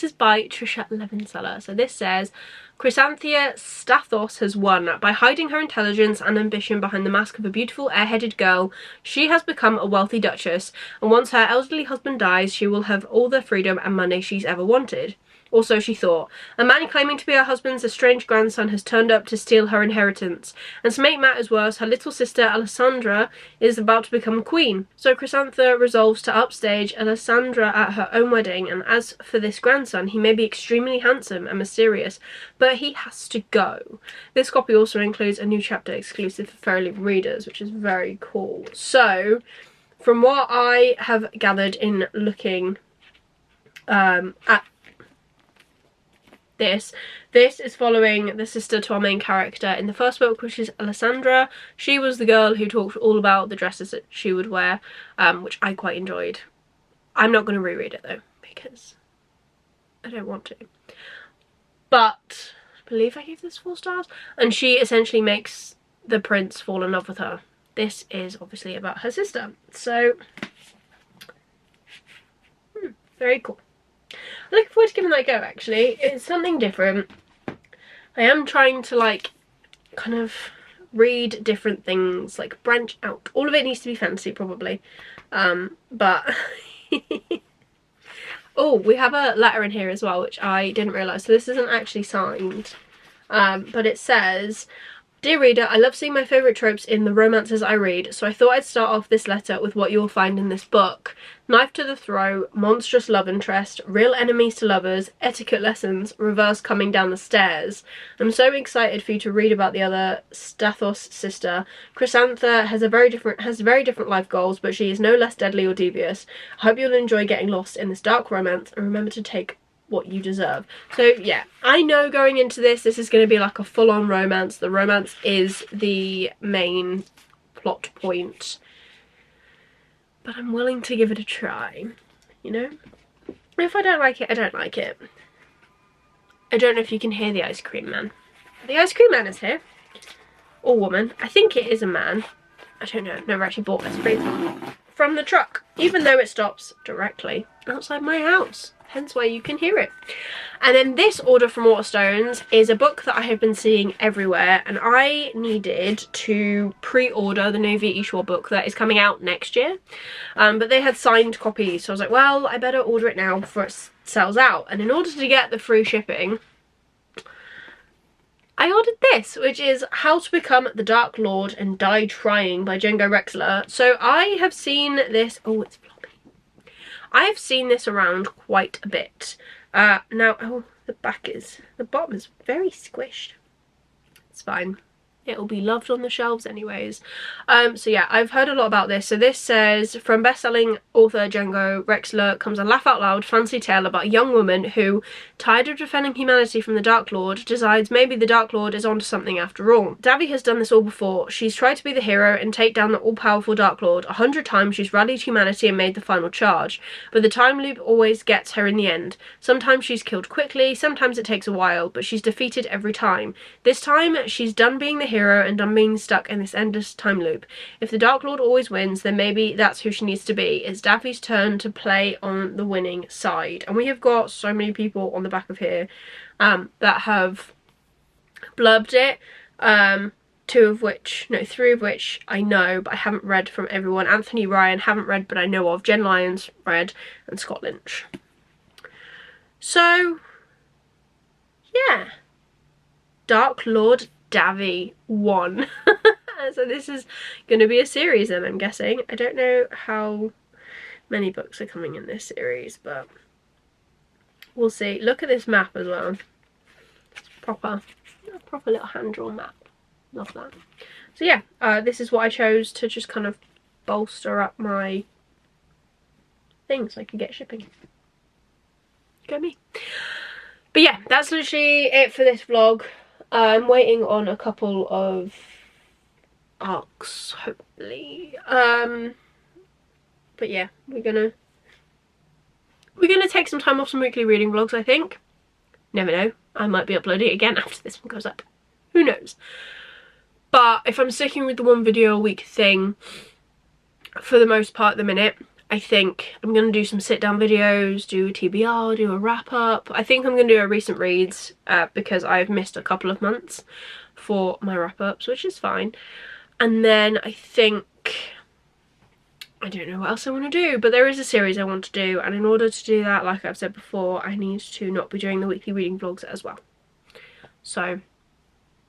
is by Trisha Levenseller. So this says, Chrysanthia Stathos has won. By hiding her intelligence and ambition behind the mask of a beautiful air-headed girl, she has become a wealthy duchess, and once her elderly husband dies, she will have all the freedom and money she's ever wanted. Or so she thought. A man claiming to be her husband's estranged grandson has turned up to steal her inheritance. And to make matters worse, her little sister Alessandra is about to become queen. So Chrysantha resolves to upstage Alessandra at her own wedding, and as for this grandson, he may be extremely handsome and mysterious, but he has to go. This copy also includes a new chapter exclusive for Fairyleaf readers, which is very cool. So, from what I have gathered in looking at this is following the sister to our main character in the first book, which is Alessandra. She was the girl who talked all about the dresses that she would wear, which I quite enjoyed. I'm not going to reread it though, because I don't want to. But I believe I gave this 4 stars. And she essentially makes the prince fall in love with her. This is obviously about her sister. So, very cool. I'm looking forward to giving that a go, actually. It's something different. I am trying to, like, kind of read different things, like, branch out. All of it needs to be fantasy, probably. But... oh, we have a letter in here as well, which I didn't realise. So this isn't actually signed. But it says... Dear reader, I love seeing my favourite tropes in the romances I read, so I thought I'd start off this letter with what you will find in this book. Knife to the throat, monstrous love interest, real enemies to lovers, etiquette lessons, reverse coming down the stairs. I'm so excited for you to read about the other Stathos sister. Chrysantha has very different life goals, but she is no less deadly or devious. I hope you'll enjoy getting lost in this dark romance, and remember to take what you deserve. So yeah, I know going into this is going to be like a full-on romance. The romance is the main plot point, but I'm willing to give it a try, you know. If I don't like it, I don't like it. I don't know if you can hear the ice cream man. The ice cream man is here, or woman. I think it is a man. I don't know, I've never actually bought ice cream from the truck, even though it stops directly outside my house. Hence why you can hear it. And then this order from Waterstones is a book that I have been seeing everywhere, and I needed to pre-order the new V.E. Shaw book that is coming out next year. But they had signed copies, so I was like, well, I better order it now before it sells out. And in order to get the free shipping, I ordered this, which is How to Become the Dark Lord and Die Trying by Django Rexler. So I have seen this, oh, it's floppy. I have seen this around quite a bit. Now, oh, the bottom is very squished. It's fine. It'll be loved on the shelves anyways. So yeah, I've heard a lot about this. So this says, from best-selling author Django Rexler comes a laugh-out-loud fantasy tale about a young woman who, tired of defending humanity from the Dark Lord, decides maybe the Dark Lord is onto something after all. Davy has done this all before. She's tried to be the hero and take down the all-powerful Dark Lord. 100 times she's rallied humanity and made the final charge. But the time loop always gets her in the end. Sometimes she's killed quickly, sometimes it takes a while, but she's defeated every time. This time, she's done being the hero and done being stuck in this endless time loop. If the Dark Lord always wins, then maybe that's who she needs to be. It's Daffy's turn to play on the winning side. And we have got so many people on the back of here that have blurbed it. 3 of which I know, but I haven't read from everyone. Anthony Ryan, haven't read, but I know of. Jen Lyons, read, and Scott Lynch. So, yeah. Dark Lord Davy 1. So this is going to be a series then, I'm guessing. I don't know how many books are coming in this series, but we'll see. Look at this map as well. It's a proper little hand-drawn map. Love that. So yeah, this is what I chose to just kind of bolster up my thing so I can get shipping. Go me. But yeah, that's literally it for this vlog. I'm waiting on a couple of arcs, hopefully. But yeah, we're gonna take some time off some weekly reading vlogs, I think. Never know. I might be uploading it again after this one goes up. Who knows? But if I'm sticking with the 1 video a week thing, for the most part at the minute, I think I'm going to do some sit-down videos, do a TBR, do a wrap-up. I think I'm going to do a recent reads because I've missed a couple of months for my wrap-ups, which is fine. And then I think, I don't know what else I want to do, but there is a series I want to do, and in order to do that, like I've said before, I need to not be doing the weekly reading vlogs as well. So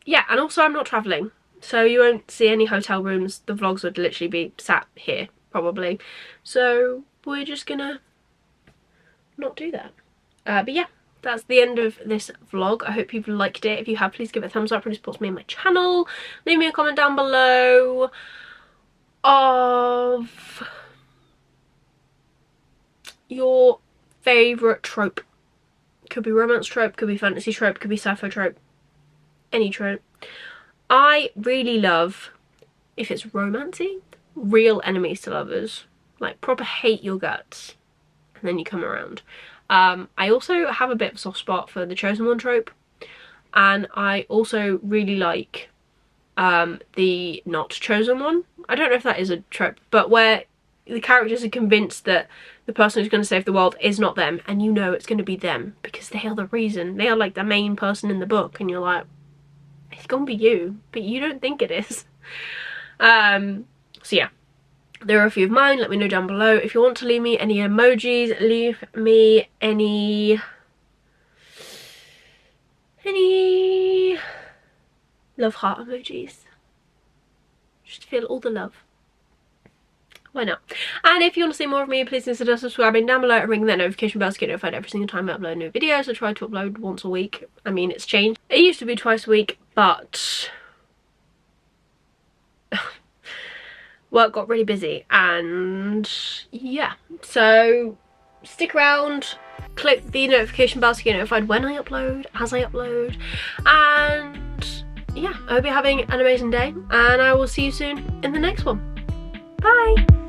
yeah, and also I'm not travelling, so you won't see any hotel rooms. The vlogs would literally be sat here probably, so we're just gonna not do that. But yeah, that's the end of this vlog. I hope you've liked it. If you have, please give it a thumbs up, really supports me and my channel. Leave me a comment down below of your favourite trope. Could be romance trope, could be fantasy trope, could be sci-fi trope, any trope. I really love, if it's romancy, real enemies to lovers. Like proper hate your guts and then you come around. I also have a bit of a soft spot for the chosen one trope, and I also really like the not chosen one. I don't know if that is a trope, but where the characters are convinced that the person who's going to save the world is not them, and you know it's going to be them because they are the reason. They are like the main person in the book, and you're like, it's gonna be you, but you don't think it is. So yeah, there are a few of mine. Let me know down below. If you want to leave me any emojis, leave me any love heart emojis. Just feel all the love. Why not? And if you want to see more of me, please consider subscribing down below and ring that notification bell to get notified every single time I upload new videos. I try to upload once a week. I mean, it's changed. It used to be twice a week, but work got really busy, and yeah, so stick around, click the notification bell to get notified when I upload, as I upload, and yeah, I hope you're having an amazing day, and I will see you soon in the next one. Bye!